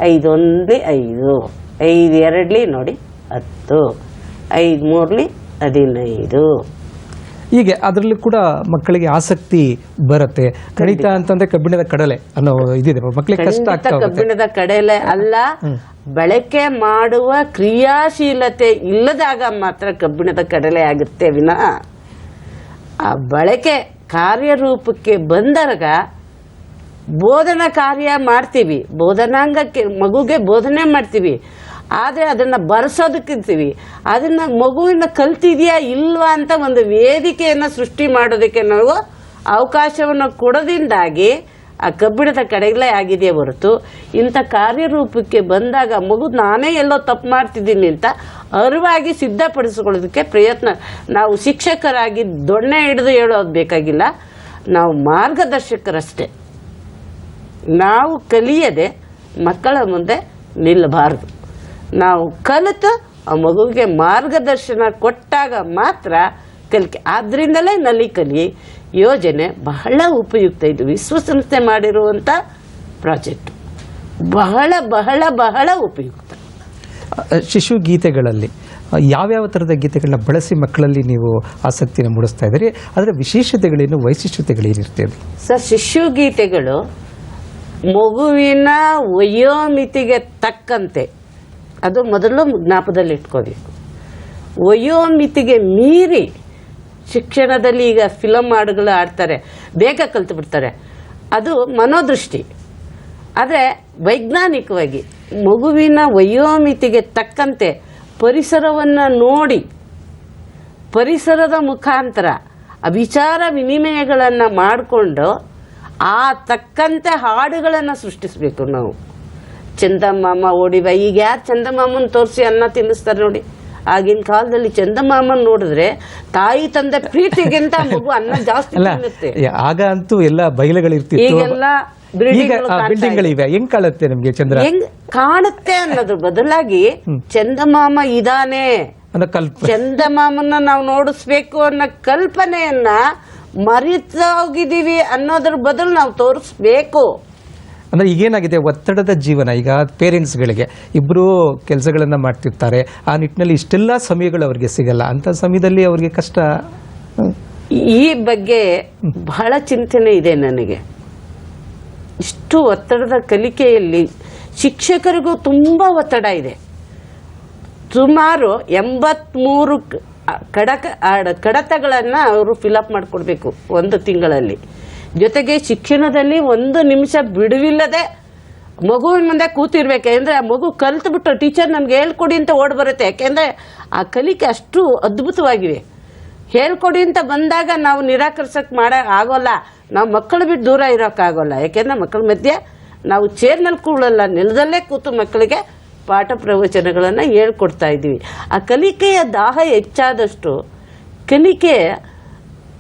5 1 5 5 2 ನೋಡಿ 10 5 3 15. ಹೀಗೆ ಅದರಲ್ಲೂ ಕೂಡ ಮಕ್ಕಳಿಗೆ ಆಸಕ್ತಿ ಬರುತ್ತೆ. ಗಣಿತ ಅಂತಂದ್ರೆ ಕಬ್ಬಿಣದ ಕಡಲೆ ಅನ್ನೋ ಇದಿದೆ, ಮಕ್ಕಳಿಗೆ ಕಷ್ಟ ಆಗ್ತಾ ಹೋಗುತ್ತೆ. ಕಬ್ಬಿಣದ ಕಡಲೆ ಅಲ್ಲ, ಬಳಕೆ ಮಾಡುವ ಕ್ರಿಯಾಶೀಲತೆ ಇಲ್ಲದಾಗ ಮಾತ್ರ ಕಬ್ಬಿಣದ ಕಡಲೆ ಆಗುತ್ತೆ ವಿನಃ ಆ ಬಳಕೆ ಕಾರ್ಯರೂಪಕ್ಕೆ ಬಂದಾಗ ಬೋಧನಾ ಕಾರ್ಯ ಮಾಡ್ತೀವಿ, ಬೋಧನಾಂಗಕ್ಕೆ ಮಗುಗೆ ಬೋಧನೆ ಮಾಡ್ತೀವಿ. ಆದರೆ ಅದನ್ನು ಬರೆಸೋದಕ್ಕಿರ್ತೀವಿ, ಅದನ್ನು ಮಗುವಿನ ಕಲ್ತಿದೆಯಾ ಇಲ್ವಾ ಅಂತ ಒಂದು ವೇದಿಕೆಯನ್ನು ಸೃಷ್ಟಿ ಮಾಡೋದಕ್ಕೆ ನಾವು ಅವಕಾಶವನ್ನು ಕೊಡೋದ್ರಿಂದಾಗಿ ಆ ಕಬ್ಬಿಣದ ಕಡೆಗಳೇ ಆಗಿದೆಯೇ ಹೊರತು ಇಂಥ ಕಾರ್ಯರೂಪಕ್ಕೆ ಬಂದಾಗ ಮಗು ನಾನೇ ಎಲ್ಲೋ ತಪ್ಪು ಮಾಡ್ತಿದ್ದೀನಿ ಅಂತ ಅರಿವಾಗಿ ಸಿದ್ಧಪಡಿಸ್ಕೊಳ್ಳೋದಕ್ಕೆ ಪ್ರಯತ್ನ. ನಾವು ಶಿಕ್ಷಕರಾಗಿ ದೊಣ್ಣೆ ಹಿಡಿದು ಹೇಳೋದು ಬೇಕಾಗಿಲ್ಲ, ನಾವು ಮಾರ್ಗದರ್ಶಕರಷ್ಟೇ. ನಾವು ಕಲಿಯದೆ ಮಕ್ಕಳ ಮುಂದೆ ನಿಲ್ಲಬಾರದು. ನಾವು ಕಲಿತು ಆ ಮಗುವಿಗೆ ಮಾರ್ಗದರ್ಶನ ಕೊಟ್ಟಾಗ ಮಾತ್ರ ಕಲಿಕೆ. ಆದ್ದರಿಂದಲೇ ನಲ್ಲಿ ಕಲಿ ಯೋಜನೆ ಬಹಳ ಉಪಯುಕ್ತ. ಇದು ವಿಶ್ವಸಂಸ್ಥೆ ಮಾಡಿರುವಂಥ ಪ್ರಾಜೆಕ್ಟ್ ಬಹಳ ಬಹಳ ಬಹಳ ಉಪಯುಕ್ತ. ಶಿಶು ಗೀತೆಗಳಲ್ಲಿ ಯಾವ್ಯಾವ ಥರದ ಗೀತೆಗಳನ್ನ ಬಳಸಿ ಮಕ್ಕಳಲ್ಲಿ ನೀವು ಆಸಕ್ತಿನ ಮೂಡಿಸ್ತಾ ಇದ್ದೀರಿ? ಅದರ ವಿಶೇಷತೆಗಳೇನು, ವೈಶಿಷ್ಟ್ಯತೆಗಳೇನಿರ್ತದೆ? ಸರ್, ಶಿಶು ಗೀತೆಗಳು ಮಗುವಿನ ವಯೋಮಿತಿಗೆ ತಕ್ಕಂತೆ, ಅದು ಮೊದಲು ಜ್ಞಾಪದಲ್ಲಿ ಇಟ್ಕೋಬೇಕು. ವಯೋಮಿತಿಗೆ ಮೀರಿ ಶಿಕ್ಷಣದಲ್ಲಿ ಈಗ ಫಿಲಮ್ ಹಾಡುಗಳು ಆಡ್ತಾರೆ, ಬೇಗ ಕಲ್ತು ಬಿಡ್ತಾರೆ, ಅದು ಮನೋದೃಷ್ಟಿ. ಆದರೆ ವೈಜ್ಞಾನಿಕವಾಗಿ ಮಗುವಿನ ವಯೋಮಿತಿಗೆ ತಕ್ಕಂತೆ ಪರಿಸರವನ್ನು ನೋಡಿ ಪರಿಸರದ ಮುಖಾಂತರ ವಿಚಾರ ವಿನಿಮಯಗಳನ್ನು ಮಾಡಿಕೊಂಡು ಆ ತಕ್ಕಂತೆ ಹಾಡುಗಳನ್ನು ಸೃಷ್ಟಿಸಬೇಕು ನಾವು. ಚಂದಮಾಮ ಓಡಿವ, ಈಗ ಯಾರು ಚಂದಮಾಮನ ತೋರಿಸಿ ಅನ್ನ ತಿನ್ನಿಸ್ತಾರೆ ನೋಡಿ. ಆಗಿನ ಕಾಲದಲ್ಲಿ ಚಂದಮಾಮನ್ ನೋಡಿದ್ರೆ ತಾಯಿ ತಂದೆ ಪ್ರೀತಿಗಿಂತ ಮಗು ಅನ್ನ ಜಾಸ್ತಿ ತಿನ್ನುತ್ತೆ. ಆಗ ಅಂತೂ ಎಲ್ಲ ಬಯಲುಗಳಿರ್ತಿತ್ತು, ಈಗೆಲ್ಲ ಬಿಲ್ಡಿಂಗ್ಗಳಿವೆ. ಹೆಂಗ್ ಕಾಣುತ್ತೆ ನಮ್ಗೆ ಚಂದ್ರ? ಹೆಂಗ್ ಕಾಣುತ್ತೆ ಅನ್ನೋದ್ರ ಬದಲಾಗಿ ಚಂದಮಾಮ ಇದಾನೆ, ಚಂದಮಾಮನ್ನ ನಾವು ನೋಡಿಸ್ಬೇಕು ಅನ್ನೋ ಕಲ್ಪನೆಯನ್ನ ಮರೆತೋಗಿದೀವಿ ಅನ್ನೋದ್ರ ಬದಲು ನಾವು ತೋರಿಸ್ಬೇಕು. ಅಂದರೆ ಈಗೇನಾಗಿದೆ, ಒತ್ತಡದ ಜೀವನ. ಈಗ ಪೇರೆಂಟ್ಸ್ಗಳಿಗೆ ಇಬ್ಬರು ಕೆಲಸಗಳನ್ನು ಮಾಡ್ತಿರ್ತಾರೆ, ಆ ನಿಟ್ಟಿನಲ್ಲಿ ಇಷ್ಟೆಲ್ಲ ಸಮಯಗಳು ಅವ್ರಿಗೆ ಸಿಗಲ್ಲ. ಅಂಥ ಸಮಯದಲ್ಲಿ ಅವ್ರಿಗೆ ಕಷ್ಟ. ಈ ಬಗ್ಗೆ ಬಹಳ ಚಿಂತನೆ ಇದೆ ನನಗೆ. ಇಷ್ಟು ಒತ್ತಡದ ಕಲಿಕೆಯಲ್ಲಿ ಶಿಕ್ಷಕರಿಗೂ ತುಂಬ ಒತ್ತಡ ಇದೆ. ಸುಮಾರು 83 ಕಡತಗಳನ್ನು ಅವರು ಫಿಲಪ್ ಮಾಡಿಕೊಡ್ಬೇಕು ಒಂದು ತಿಂಗಳಲ್ಲಿ. ಜೊತೆಗೆ ಶಿಕ್ಷಣದಲ್ಲಿ 1 ನಿಮಿಷ ಬಿಡುವಿಲ್ಲದೆ ಮಗುವಿನ ಮುಂದೆ ಕೂತಿರ್ಬೇಕು. ಯಾಕೆಂದರೆ ಆ ಮಗು ಕಲ್ತು ಟೀಚರ್ ನಮ್ಗೆ ಹೇಳ್ಕೊಡಿ ಅಂತ ಓಡಿ ಬರುತ್ತೆ. ಯಾಕೆಂದರೆ ಆ ಕಲಿಕೆ ಅಷ್ಟು ಅದ್ಭುತವಾಗಿವೆ. ಹೇಳ್ಕೊಡಿ ಅಂತ ಬಂದಾಗ ನಾವು ನಿರಾಕರಿಸೋಕೆ ಆಗೋಲ್ಲ, ನಾವು ಮಕ್ಕಳು ಬಿಟ್ಟು ದೂರ ಇರೋಕ್ಕಾಗೋಲ್ಲ. ಯಾಕೆಂದರೆ ಮಕ್ಕಳ ಮಧ್ಯೆ ನಾವು ಚೇರ್ನಲ್ಲಿ ಕೂಳಲ್ಲ, ನೆಲದಲ್ಲೇ ಕೂತು ಮಕ್ಕಳಿಗೆ ಪಾಠ ಪ್ರವಚನಗಳನ್ನು ಹೇಳ್ಕೊಡ್ತಾ ಇದ್ದೀವಿ. ಆ ಕಲಿಕೆಯ ದಾಹ ಹೆಚ್ಚಾದಷ್ಟು ಕಲಿಕೆ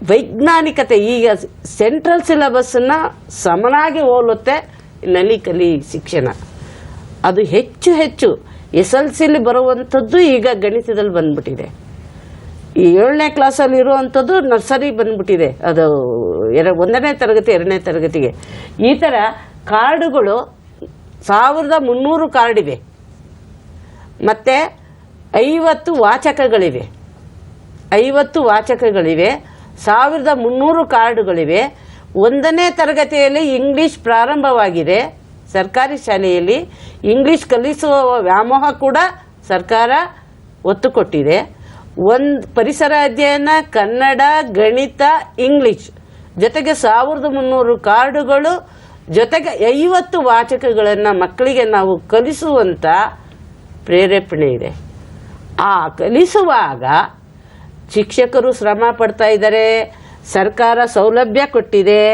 ವೈಜ್ಞಾನಿಕತೆ ಈಗ ಸೆಂಟ್ರಲ್ ಸಿಲೆಬಸ್ಸನ್ನು ಸಮನಾಗಿ ಹೋಲುತ್ತೆ ನಲ್ಲಿ ಕಲಿ ಶಿಕ್ಷಣ. ಅದು ಹೆಚ್ಚು ಹೆಚ್ಚು SLCಲಿ ಬರುವಂಥದ್ದು ಈಗ ಗಣಿತದಲ್ಲಿ ಬಂದ್ಬಿಟ್ಟಿದೆ. ಈ 7ನೇ ಕ್ಲಾಸಲ್ಲಿ ಇರುವಂಥದ್ದು ನರ್ಸರಿ ಬಂದ್ಬಿಟ್ಟಿದೆ. ಅದು 1ನೇ ತರಗತಿ 2ನೇ ತರಗತಿಗೆ. ಈ ಥರ ಕಾರ್ಡುಗಳು 1300 ಕಾರ್ಡಿವೆ. ಮತ್ತು 50 ವಾಚಕಗಳಿವೆ. 1300 ಕಾರ್ಡುಗಳಿವೆ. 1ನೇ ತರಗತಿಯಲ್ಲಿ ಇಂಗ್ಲೀಷ್ ಪ್ರಾರಂಭವಾಗಿದೆ. ಸರ್ಕಾರಿ ಶಾಲೆಯಲ್ಲಿ ಇಂಗ್ಲೀಷ್ ಕಲಿಸುವ ವ್ಯಾಮೋಹ ಕೂಡ ಸರ್ಕಾರ ಒತ್ತು ಕೊಟ್ಟಿದೆ. ಪರಿಸರ ಅಧ್ಯಯನ, ಕನ್ನಡ, ಗಣಿತ, ಇಂಗ್ಲಿಷ್ ಜೊತೆಗೆ 1300 ಕಾರ್ಡುಗಳು ಜೊತೆಗೆ 50 ವಾಚಕಗಳನ್ನು ಮಕ್ಕಳಿಗೆ ನಾವು ಕಲಿಸುವಂಥ ಪ್ರೇರೇಪಣೆ ಇದೆ. ಆ ಕಲಿಸುವಾಗ ಶಿಕ್ಷಕರು ಶ್ರಮ ಪಡ್ತಾ ಇದ್ದಾರೆ, ಸರ್ಕಾರ ಸೌಲಭ್ಯ ಕೊಟ್ಟಿದೆ,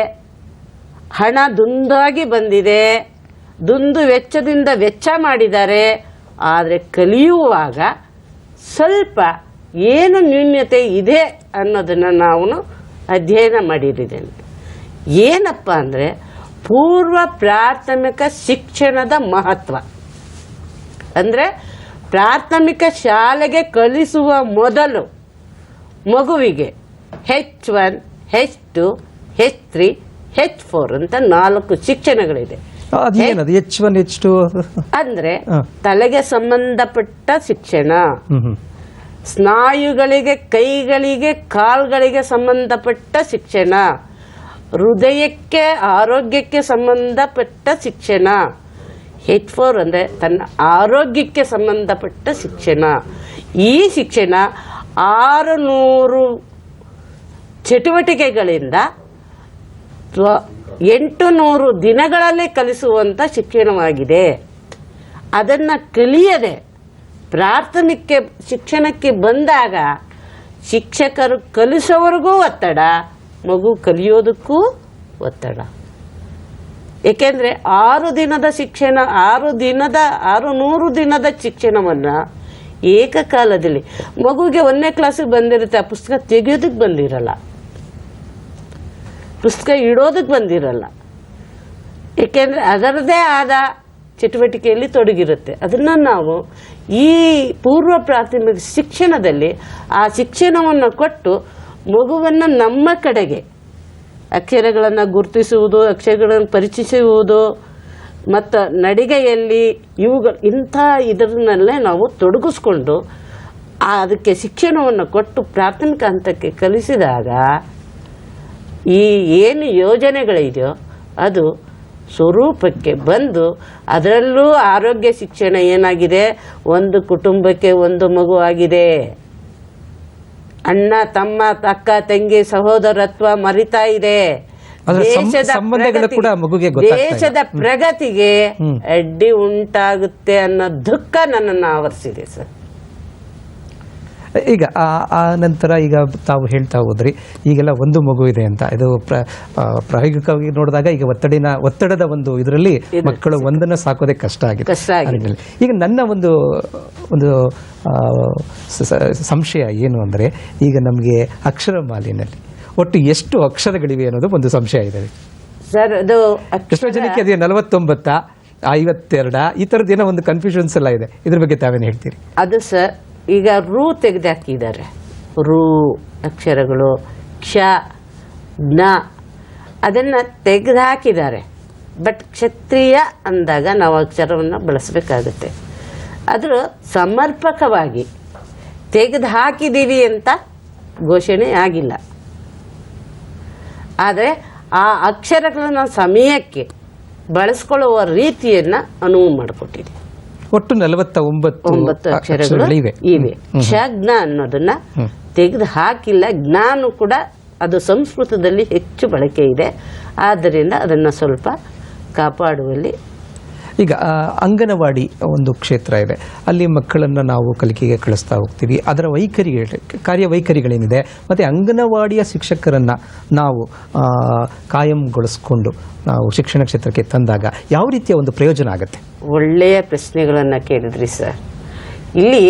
ಹಣ ದುಂದಾಗಿ ಬಂದಿದೆ, ದುಂದು ವೆಚ್ಚದಿಂದ ವೆಚ್ಚ ಮಾಡಿದ್ದಾರೆ. ಆದರೆ ಕಲಿಯುವಾಗ ಸ್ವಲ್ಪ ಏನು ನ್ಯೂನ್ಯತೆ ಇದೆ ಅನ್ನೋದನ್ನು ನಾವು ಅಧ್ಯಯನ ಮಾಡಿದ್ದೇನೆ. ಏನಪ್ಪ ಅಂದರೆ ಪೂರ್ವ ಪ್ರಾಥಮಿಕ ಶಿಕ್ಷಣದ ಮಹತ್ವ ಅಂದರೆ ಪ್ರಾಥಮಿಕ ಶಾಲೆಗೆ ಕಲಿಸುವ ಮೊದಲು ಮಗುವಿಗೆ H1, H2, H3, H4 ಅಂತ 4 ಶಿಕ್ಷಣಗಳಿದೆ. ಅದೇನದು H1 H2 ಅಂದ್ರೆ ತಲೆಗೆ ಸಂಬಂಧಪಟ್ಟ ಶಿಕ್ಷಣ, ಸ್ನಾಯುಗಳಿಗೆ, ಕೈಗಳಿಗೆ, ಕಾಲ್ಗಳಿಗೆ ಸಂಬಂಧಪಟ್ಟ ಶಿಕ್ಷಣ, ಹೃದಯಕ್ಕೆ, ಆರೋಗ್ಯಕ್ಕೆ ಸಂಬಂಧಪಟ್ಟ ಶಿಕ್ಷಣ. H4 ಅಂದರೆ ತನ್ನ ಆರೋಗ್ಯಕ್ಕೆ ಸಂಬಂಧಪಟ್ಟ ಶಿಕ್ಷಣ. ಈ ಶಿಕ್ಷಣ 600 ಚಟುವಟಿಕೆಗಳಿಂದ 800 ದಿನಗಳಲ್ಲಿ ಕಲಿಸುವಂಥ ಶಿಕ್ಷಣವಾಗಿದೆ. ಅದನ್ನು ಕಲಿಯದೆ ಪ್ರಾಥಮಿಕ ಶಿಕ್ಷಣಕ್ಕೆ ಬಂದಾಗ ಶಿಕ್ಷಕರು ಕಲಿಸೋವರೆಗೂ ಒತ್ತಡ, ಮಗು ಕಲಿಯೋದಕ್ಕೂ ಒತ್ತಡ. ಏಕೆಂದರೆ 6 ದಿನದ ಶಿಕ್ಷಣ, 600 ದಿನದ ಶಿಕ್ಷಣವನ್ನು ಏಕಕಾಲದಲ್ಲಿ ಮಗುವಿಗೆ 1ನೇ ಕ್ಲಾಸಿಗೆ ಬಂದಿರುತ್ತೆ, ಆ ಪುಸ್ತಕ ತೆಗೆಯೋದಕ್ಕೆ ಬಂದಿರಲ್ಲ, ಪುಸ್ತಕ ಇಡೋದಕ್ಕೆ ಬಂದಿರಲ್ಲ. ಏಕೆಂದರೆ ಅದರದೇ ಆದ ಚಟುವಟಿಕೆಯಲ್ಲಿ ತೊಡಗಿರುತ್ತೆ. ಅದನ್ನು ನಾವು ಈ ಪೂರ್ವ ಪ್ರಾಥಮಿಕ ಶಿಕ್ಷಣದಲ್ಲಿ ಆ ಶಿಕ್ಷಣವನ್ನು ಕೊಟ್ಟು ಮಗುವನ್ನು ನಮ್ಮ ಕಡೆಗೆ ಅಕ್ಷರಗಳನ್ನು ಗುರುತಿಸುವುದು, ಅಕ್ಷರಗಳನ್ನು ಪರಿಚಯಿಸುವುದು ಮತ್ತು ನಡಿಗೆಯಲ್ಲಿ ಇಂಥ ಇದರನ್ನಲ್ಲೇ ನಾವು ತೊಡಗಿಸ್ಕೊಂಡು ಅದಕ್ಕೆ ಶಿಕ್ಷಣವನ್ನು ಕೊಟ್ಟು ಪ್ರಾಥಮಿಕ ಹಂತಕ್ಕೆ ಕಲಿಸಿದಾಗ ಈ ಏನು ಯೋಜನೆಗಳಿದೆಯೋ ಅದು ಸ್ವರೂಪಕ್ಕೆ ಬಂದು, ಅದರಲ್ಲೂ ಆರೋಗ್ಯ ಶಿಕ್ಷಣ ಏನಾಗಿದೆ, ಒಂದು ಕುಟುಂಬಕ್ಕೆ ಒಂದು ಮಗು ಆಗಿದೆ. ಅಣ್ಣ ತಮ್ಮ, ಅಕ್ಕ ತಂಗಿ, ಸಹೋದರತ್ವ ಮರಿತಾ ಇದೆ. ದೇಶದ ಪ್ರಗತಿಗೆ ಅಡ್ಡಿ ಉಂಟಾಗುತ್ತೆ ಅನ್ನೋ ದುಃಖ ನನ್ನನ್ನು ಆವರಿಸಿದೆ ಸರ್. ಈಗ ಆ ನಂತರ ಈಗ ತಾವು ಹೇಳ್ತಾ ಹೋದ್ರಿ ಈಗೆಲ್ಲ ಒಂದು ಮಗು ಇದೆ ಅಂತ. ಇದು ಪ್ರಾಯೋಗಿಕವಾಗಿ ನೋಡಿದಾಗ ಈಗ ಒತ್ತಡದ ಒಂದು ಇದರಲ್ಲಿ ಮಕ್ಕಳು ಒಂದನ್ನು ಸಾಕೋದೇ ಕಷ್ಟ ಆಗಿದೆ. ಈಗ ನನ್ನ ಒಂದು ಸಂಶಯ ಏನು ಅಂದರೆ, ಈಗ ನಮಗೆ ಅಕ್ಷರ ಮಾಲಿನಲ್ಲಿ ಒಟ್ಟು ಎಷ್ಟು ಅಕ್ಷರಗಳಿವೆ ಅನ್ನೋದು ಒಂದು ಸಂಶಯ ಇದೆ ಸರ್. ಅದು ಎಷ್ಟೋ ಜನಕ್ಕೆ ಅದೇ 49, 52 ಈ ಥರದ್ದು ಏನೋ ಒಂದು ಕನ್ಫ್ಯೂಷನ್ಸ್ ಎಲ್ಲ ಇದೆ. ಇದ್ರ ಬಗ್ಗೆ ತಾವೇನು ಹೇಳ್ತೀರಿ? ಅದು ಸರ್, ಈಗ ರೂ ತೆಗೆದಾಕಿದ್ದಾರೆ, ರೂ ಅಕ್ಷರಗಳು, ಕ್ಷ, ಜ್ಞ ಅದನ್ನು ತೆಗೆದುಹಾಕಿದ್ದಾರೆ. ಬಟ್ ಕ್ಷತ್ರಿಯ ಅಂದಾಗ ನಾವು ಅಕ್ಷರವನ್ನು ಬಳಸಬೇಕಾಗುತ್ತೆ. ಆದರೂ ಸಮರ್ಪಕವಾಗಿ ತೆಗೆದು ಹಾಕಿದ್ದೀವಿ ಅಂತ ಘೋಷಣೆ ಆಗಿಲ್ಲ. ಆದರೆ ಆ ಅಕ್ಷರಗಳನ್ನು ಸಮಯಕ್ಕೆ ಬಳಸ್ಕೊಳ್ಳುವ ರೀತಿಯನ್ನು ಅನುವು ಮಾಡಿಕೊಟ್ಟಿದೆ. ಒಟ್ಟು 49 ಅಕ್ಷರಗಳು ಇವೆ. ಕ್ಷಜ್ಞ ಅನ್ನೋದನ್ನ ತೆಗೆದು ಹಾಕಿಲ್ಲ. ಜ್ಞಾನ ಕೂಡ ಅದು ಸಂಸ್ಕೃತದಲ್ಲಿ ಹೆಚ್ಚು ಬಳಕೆ ಇದೆ, ಆದ್ದರಿಂದ ಅದನ್ನು ಸ್ವಲ್ಪ ಕಾಪಾಡುವಲ್ಲಿ. ಈಗ ಅಂಗನವಾಡಿ ಒಂದು ಕ್ಷೇತ್ರ ಇದೆ, ಅಲ್ಲಿ ಮಕ್ಕಳನ್ನು ನಾವು ಕಲಿಕೆಗೆ ಕಳಿಸ್ತಾ ಹೋಗ್ತೀವಿ. ಅದರ ಕಾರ್ಯವೈಖರಿಗಳೇನಿದೆ ಮತ್ತು ಅಂಗನವಾಡಿಯ ಶಿಕ್ಷಕರನ್ನು ನಾವು ಕಾಯಂಗೊಳಿಸ್ಕೊಂಡು ನಾವು ಶಿಕ್ಷಣ ಕ್ಷೇತ್ರಕ್ಕೆ ತಂದಾಗ ಯಾವ ರೀತಿಯ ಒಂದು ಪ್ರಯೋಜನ ಆಗುತ್ತೆ? ಒಳ್ಳೆಯ ಪ್ರಶ್ನೆಗಳನ್ನು ಕೇಳಿದ್ರಿ ಸರ್. ಇಲ್ಲಿ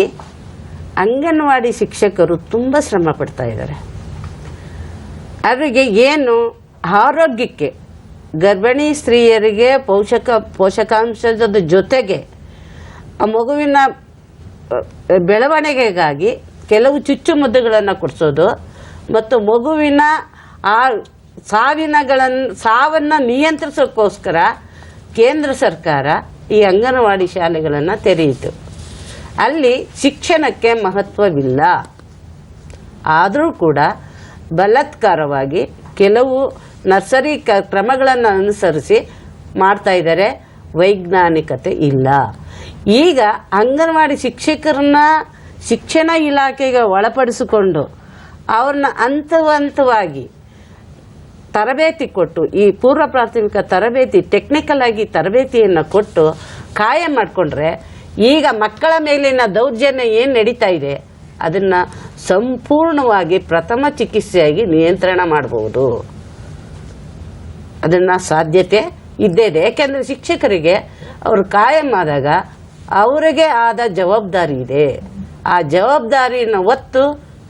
ಅಂಗನವಾಡಿ ಶಿಕ್ಷಕರು ತುಂಬ ಶ್ರಮ ಪಡ್ತಾ ಇದ್ದಾರೆ. ಅವರಿಗೆ ಏನು ಆರೋಗ್ಯಕ್ಕೆ, ಗರ್ಭಿಣಿ ಸ್ತ್ರೀಯರಿಗೆ ಪೋಷಕಾಂಶದ ಜೊತೆಗೆ ಆ ಮಗುವಿನ ಬೆಳವಣಿಗೆಗಾಗಿ ಕೆಲವು ಚುಚ್ಚುಮದ್ದುಗಳನ್ನು ಕೊಡಿಸೋದು ಮತ್ತು ಮಗುವಿನ ಆ ಸಾವನ್ನು ನಿಯಂತ್ರಿಸೋಕ್ಕೋಸ್ಕರ ಕೇಂದ್ರ ಸರ್ಕಾರ ಈ ಅಂಗನವಾಡಿ ಶಾಲೆಗಳನ್ನು ತೆರೆಯಿತು. ಅಲ್ಲಿ ಶಿಕ್ಷಣಕ್ಕೆ ಮಹತ್ವವಿಲ್ಲ. ಆದರೂ ಕೂಡ ಬಲಾತ್ಕಾರವಾಗಿ ಕೆಲವು ನರ್ಸರಿ ಕ್ರಮಗಳನ್ನು ಅನುಸರಿಸಿ ಮಾಡ್ತಾ ಇದ್ದಾರೆ. ವೈಜ್ಞಾನಿಕತೆ ಇಲ್ಲ. ಈಗ ಅಂಗನವಾಡಿ ಶಿಕ್ಷಕರನ್ನ ಶಿಕ್ಷಣ ಇಲಾಖೆಗೆ ಒಳಪಡಿಸಿಕೊಂಡು ಅವ್ರನ್ನ ಹಂತವಾಗಿ ತರಬೇತಿ ಕೊಟ್ಟು, ಈ ಪೂರ್ವ ಪ್ರಾಥಮಿಕ ತರಬೇತಿ ಟೆಕ್ನಿಕಲ್ ಆಗಿ ತರಬೇತಿಯನ್ನು ಕೊಟ್ಟು ಕಾಯಂ ಮಾಡಿಕೊಂಡ್ರೆ ಈಗ ಮಕ್ಕಳ ಮೇಲಿನ ದೌರ್ಜನ್ಯ ಏನು ನಡೀತಾ ಇದೆ ಅದನ್ನು ಸಂಪೂರ್ಣವಾಗಿ ಪ್ರಥಮ ಚಿಕಿತ್ಸೆಯಾಗಿ ನಿಯಂತ್ರಣ ಮಾಡಬಹುದು. ಅದನ್ನು ಸಾಧ್ಯತೆ ಇದ್ದೇ ಇದೆ. ಯಾಕೆಂದರೆ ಶಿಕ್ಷಕರಿಗೆ ಅವರು ಕಾಯಂ ಆದಾಗ ಅವರಿಗೆ ಆದ ಜವಾಬ್ದಾರಿ ಇದೆ. ಆ ಜವಾಬ್ದಾರಿಯನ್ನು ಹೊತ್ತು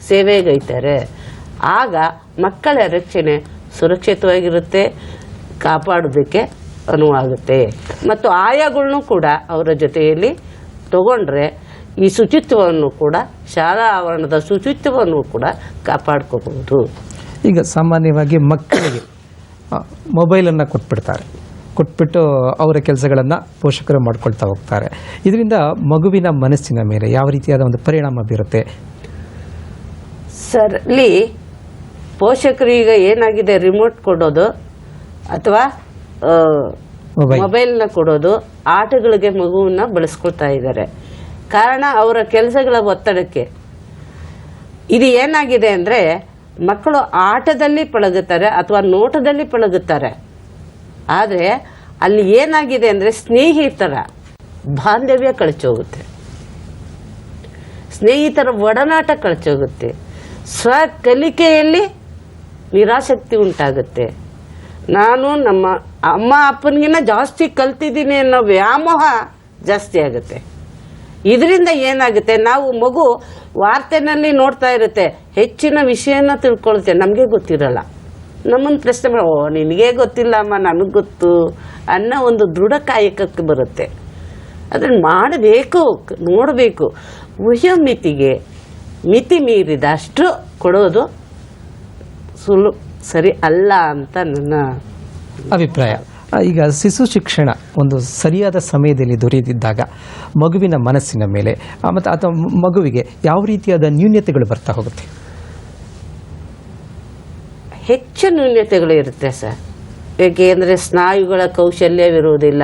ಸೇವೆಗೈತಾರೆ. ಆಗ ಮಕ್ಕಳ ರಕ್ಷಣೆ ಸುರಕ್ಷಿತವಾಗಿರುತ್ತೆ, ಕಾಪಾಡೋದಕ್ಕೆ ಅನುವಾಗುತ್ತೆ. ಮತ್ತು ಆಯಾಗಳನ್ನು ಕೂಡ ಅವರ ಜೊತೆಯಲ್ಲಿ ತಗೊಂಡ್ರೆ ಈ ಶುಚಿತ್ವವನ್ನು ಕೂಡ, ಶಾಲಾ ಆವರಣದ ಶುಚಿತ್ವವನ್ನು ಕೂಡ ಕಾಪಾಡ್ಕೋಬಹುದು. ಈಗ ಸಾಮಾನ್ಯವಾಗಿ ಮಕ್ಕಳಿಗೆ ಮೊಬೈಲನ್ನು ಕೊಟ್ಬಿಟ್ಟು ಅವರ ಕೆಲಸಗಳನ್ನು ಪೋಷಕರು ಮಾಡ್ಕೊಳ್ತಾ ಹೋಗ್ತಾರೆ. ಇದರಿಂದ ಮಗುವಿನ ಮನಸ್ಸಿನ ಮೇಲೆ ಯಾವ ರೀತಿಯಾದ ಒಂದು ಪರಿಣಾಮ ಬೀರುತ್ತೆ ಸರ್? ಇಲ್ಲಿ ಪೋಷಕರು ಈಗ ಏನಾಗಿದೆ, ರಿಮೋಟ್ ಕೊಡೋದು ಅಥವಾ ಮೊಬೈಲ್ನ ಕೊಡೋದು, ಆಟಗಳಿಗೆ ಮಗುವನ್ನ ಬಳಸ್ಕೊಳ್ತಾ ಇದ್ದಾರೆ. ಕಾರಣ ಅವರ ಕೆಲಸಗಳ ಒತ್ತಡಕ್ಕೆ. ಇದು ಏನಾಗಿದೆ ಅಂದರೆ ಮಕ್ಕಳು ಆಟದಲ್ಲಿ ಪಳಗುತ್ತಾರೆ ಅಥವಾ ನೋಟದಲ್ಲಿ ಪಳಗುತ್ತಾರೆ. ಆದರೆ ಅಲ್ಲಿ ಏನಾಗಿದೆ ಅಂದರೆ ಸ್ನೇಹಿತರ ಬಾಂಧವ್ಯ ಕಳಚೋಗುತ್ತೆ, ಸ್ನೇಹಿತರ ಒಡನಾಟ ಕಳಚೋಗುತ್ತೆ, ಸ್ವ ಕಲಿಕೆಯಲ್ಲಿ ನಿರಾಸಕ್ತಿ ಉಂಟಾಗುತ್ತೆ. ನಾನು ನಮ್ಮ ಅಮ್ಮ ಅಪ್ಪನಿಗಿನ್ನ ಜಾಸ್ತಿ ಕಲ್ತಿದ್ದೀನಿ ಅನ್ನೋ ವ್ಯಾಮೋಹ ಜಾಸ್ತಿ ಆಗುತ್ತೆ. ಇದರಿಂದ ಏನಾಗುತ್ತೆ, ನಾವು ಮಗು ವಾರ್ತೆನಲ್ಲಿ ನೋಡ್ತಾ ಇರುತ್ತೆ, ಹೆಚ್ಚಿನ ವಿಷಯನ ತಿಳ್ಕೊಳುತ್ತೆ, ನಮಗೆ ಗೊತ್ತಿರಲ್ಲ. ನಮ್ಮನ್ನು ಪ್ರಶ್ನೆ ಮಾಡಿ, ಓ ನಿನಗೇ ಗೊತ್ತಿಲ್ಲ ಅಮ್ಮ, ನನಗೆ ಗೊತ್ತು ಅನ್ನೋ ಒಂದು ದೃಢ ಕಾಯಕಕ್ಕೆ ಬರುತ್ತೆ. ಅದನ್ನು ಮಾಡಬೇಕು, ನೋಡಬೇಕು. ವಯೋಮಿತಿಗೆ ಮಿತಿ ಮೀರಿದಷ್ಟು ಕೊಡೋದು ಸರಿ ಅಲ್ಲ ಅಂತ ನನ್ನ ಅಭಿಪ್ರಾಯ. ಈಗ ಶಿಶು ಶಿಕ್ಷಣ ಒಂದು ಸರಿಯಾದ ಸಮಯದಲ್ಲಿ ದೊರೆಯದಿದ್ದಾಗ ಮಗುವಿನ ಮನಸ್ಸಿನ ಮೇಲೆ ಮತ್ತು ಅಥವಾ ಮಗುವಿಗೆ ಯಾವ ರೀತಿಯಾದ ನ್ಯೂನ್ಯತೆಗಳು ಬರ್ತಾ ಹೋಗುತ್ತೆ? ಹೆಚ್ಚು ನ್ಯೂನ್ಯತೆಗಳು ಇರುತ್ತೆ ಸರ್. ಏಕೆಂದರೆ ಸ್ನಾಯುಗಳ ಕೌಶಲ್ಯವಿರುವುದಿಲ್ಲ,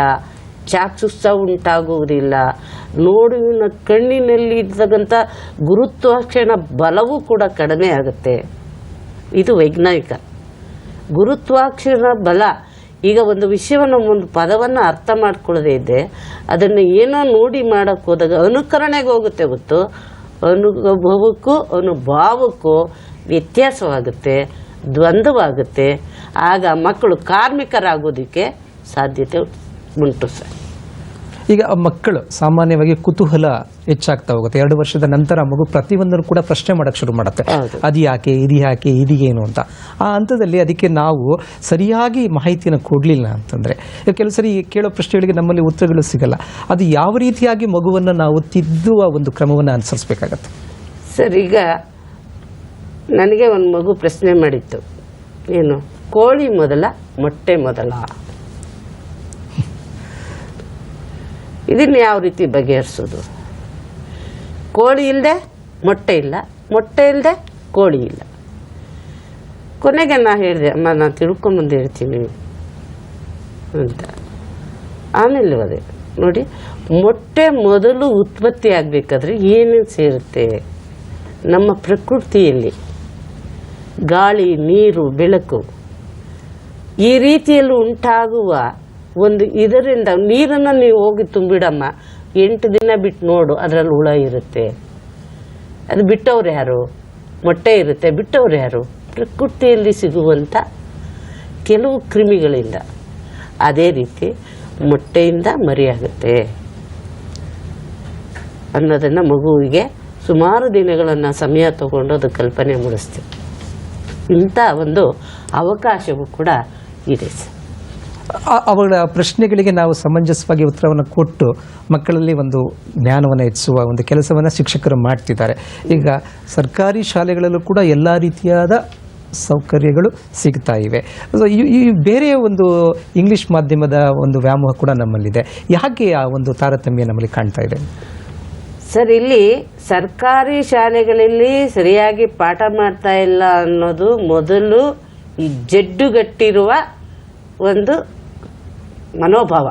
ಚಾಕ್ಷುಷ ಉಂಟಾಗುವುದಿಲ್ಲ, ನೋಡುವಿನ ಕಣ್ಣಿನಲ್ಲಿ ಇರ್ತಕ್ಕಂಥ ಗುರುತ್ವಾಕರ್ಷಣ ಬಲವೂ ಕೂಡ ಕಡಿಮೆ ಆಗುತ್ತೆ. ಇದು ವೈಜ್ಞಾನಿಕ ಗುರುತ್ವಾಕರ್ಷಣ ಬಲ. ಈಗ ಒಂದು ವಿಷಯವನ್ನು, ಒಂದು ಪದವನ್ನು ಅರ್ಥ ಮಾಡ್ಕೊಳ್ಳದೇ ಇದ್ದೆ ಅದನ್ನು ಏನೋ ನೋಡಿ ಮಾಡೋಕ್ಕೆ ಹೋದಾಗ ಅನುಕರಣೆಗೆ ಹೋಗುತ್ತೆ ಹೊತ್ತು ಅನುಭವಕ್ಕೂ ಅನುಭಾವಕ್ಕೂ ವ್ಯತ್ಯಾಸವಾಗುತ್ತೆ, ದ್ವಂದ್ವವಾಗುತ್ತೆ. ಆಗ ಮಕ್ಕಳು ಕಾರ್ಮಿಕರಾಗೋದಕ್ಕೆ ಸಾಧ್ಯತೆ ಉಂಟು ಸರ್. ಈಗ ಮಕ್ಕಳು ಸಾಮಾನ್ಯವಾಗಿ ಕುತೂಹಲ ಹೆಚ್ಚಾಗ್ತಾ ಹೋಗುತ್ತೆ. 2 ವರ್ಷದ ನಂತರ ಮಗು ಪ್ರತಿಯೊಂದನ್ನು ಕೂಡ ಪ್ರಶ್ನೆ ಮಾಡೋಕ್ಕೆ ಶುರು ಮಾಡುತ್ತೆ. ಅದು ಯಾಕೆ, ಇದು ಯಾಕೆ, ಇದು ಏನು ಅಂತ. ಆ ಹಂತದಲ್ಲಿ ಅದಕ್ಕೆ ನಾವು ಸರಿಯಾಗಿ ಮಾಹಿತಿಯನ್ನು ಕೊಡಲಿಲ್ಲ ಅಂತಂದರೆ ಕೆಲವು ಸರಿ ಕೇಳೋ ಪ್ರಶ್ನೆಗಳಿಗೆ ನಮ್ಮಲ್ಲಿ ಉತ್ತರಗಳು ಸಿಗಲ್ಲ. ಅದು ಯಾವ ರೀತಿಯಾಗಿ ಮಗುವನ್ನು ನಾವು ತಿದ್ದುವ ಒಂದು ಕ್ರಮವನ್ನು ಅನುಸರಿಸಬೇಕಾಗತ್ತೆ ಸರ್? ಈಗ ನನಗೆ ಒಂದು ಮಗು ಪ್ರಶ್ನೆ ಮಾಡಿತ್ತು, ಏನು ಕೋಳಿ ಮೊದಲ ಮೊಟ್ಟೆ ಮೊದಲ? ಇದನ್ನು ಯಾವ ರೀತಿ ಬಗೆಹರಿಸೋದು? ಕೋಳಿ ಇಲ್ಲದೆ ಮೊಟ್ಟೆ ಇಲ್ಲ, ಮೊಟ್ಟೆ ಇಲ್ಲದೆ ಕೋಳಿ ಇಲ್ಲ. ಕೊನೆಗೆ ನಾ ಹೇಳಿದೆ, ಅಮ್ಮ ನಾನು ತಿಳ್ಕೊಂಬಂದು ಹೇಳ್ತೀನಿ ಅಂತ. ಆಮೇಲೆ ಅದೇ ನೋಡಿ, ಮೊಟ್ಟೆ ಮೊದಲು ಉತ್ಪತ್ತಿ ಆಗಬೇಕಾದ್ರೆ ಏನೇನು ಸೇರುತ್ತೆ ನಮ್ಮ ಪ್ರಕೃತಿಯಲ್ಲಿ? ಗಾಳಿ, ನೀರು, ಬೆಳಕು, ಈ ರೀತಿಯಲ್ಲಿ ಉಂಟಾಗುವ ಒಂದು ಇದರಿಂದ ನೀರನ್ನು ನೀವು ಹೋಗಿ ತುಂಬಿಡಮ್ಮ, 8 ದಿನ ಬಿಟ್ಟು ನೋಡು, ಅದರಲ್ಲಿ ಹುಳ ಇರುತ್ತೆ. ಅದು ಬಿಟ್ಟವ್ರು ಯಾರು? ಮೊಟ್ಟೆ ಇರುತ್ತೆ, ಬಿಟ್ಟವ್ರು ಯಾರು? ಪ್ರಕೃತಿಯಲ್ಲಿ ಸಿಗುವಂಥ ಕೆಲವು ಕ್ರಿಮಿಗಳಿಂದ. ಅದೇ ರೀತಿ ಮೊಟ್ಟೆಯಿಂದ ಮರಿಯಾಗುತ್ತೆ ಅನ್ನೋದನ್ನು ಮಗುವಿಗೆ ಸುಮಾರು ದಿನಗಳನ್ನು ಸಮಯ ತಗೊಂಡು ಅದು ಕಲ್ಪನೆ ಮೂಡಿಸ್ತೀವಿ. ಇಂಥ ಒಂದು ಅವಕಾಶವೂ ಕೂಡ ಇದೆ ಸರ್. ಅವಳ ಪ್ರಶ್ನೆಗಳಿಗೆ ನಾವು ಸಮಂಜಸವಾಗಿ ಉತ್ತರವನ್ನು ಕೊಟ್ಟು ಮಕ್ಕಳಲ್ಲಿ ಒಂದು ಜ್ಞಾನವನ್ನು ಹೆಚ್ಚಿಸುವ ಒಂದು ಕೆಲಸವನ್ನು ಶಿಕ್ಷಕರು ಮಾಡ್ತಿದ್ದಾರೆ. ಈಗ ಸರ್ಕಾರಿ ಶಾಲೆಗಳಲ್ಲೂ ಕೂಡ ಎಲ್ಲ ರೀತಿಯಾದ ಸೌಕರ್ಯಗಳು ಸಿಗ್ತಾ ಇವೆ. ಈ ಬೇರೆ ಒಂದು ಇಂಗ್ಲಿಷ್ ಮಾಧ್ಯಮದ ಒಂದು ವ್ಯಾಮೋಹ ಕೂಡ ನಮ್ಮಲ್ಲಿದೆ. ಯಾಕೆ ಆ ಒಂದು ತಾರತಮ್ಯ ನಮ್ಮಲ್ಲಿ ಕಾಣ್ತಾ ಇದೆ ಸರ್? ಇಲ್ಲಿ ಸರ್ಕಾರಿ ಶಾಲೆಗಳಲ್ಲಿ ಸರಿಯಾಗಿ ಪಾಠ ಮಾಡ್ತಾ ಇಲ್ಲ ಅನ್ನೋದು ಮೊದಲು ಈ ಜಡ್ಡುಗಟ್ಟಿರುವ ಒಂದು ಮನೋಭಾವ.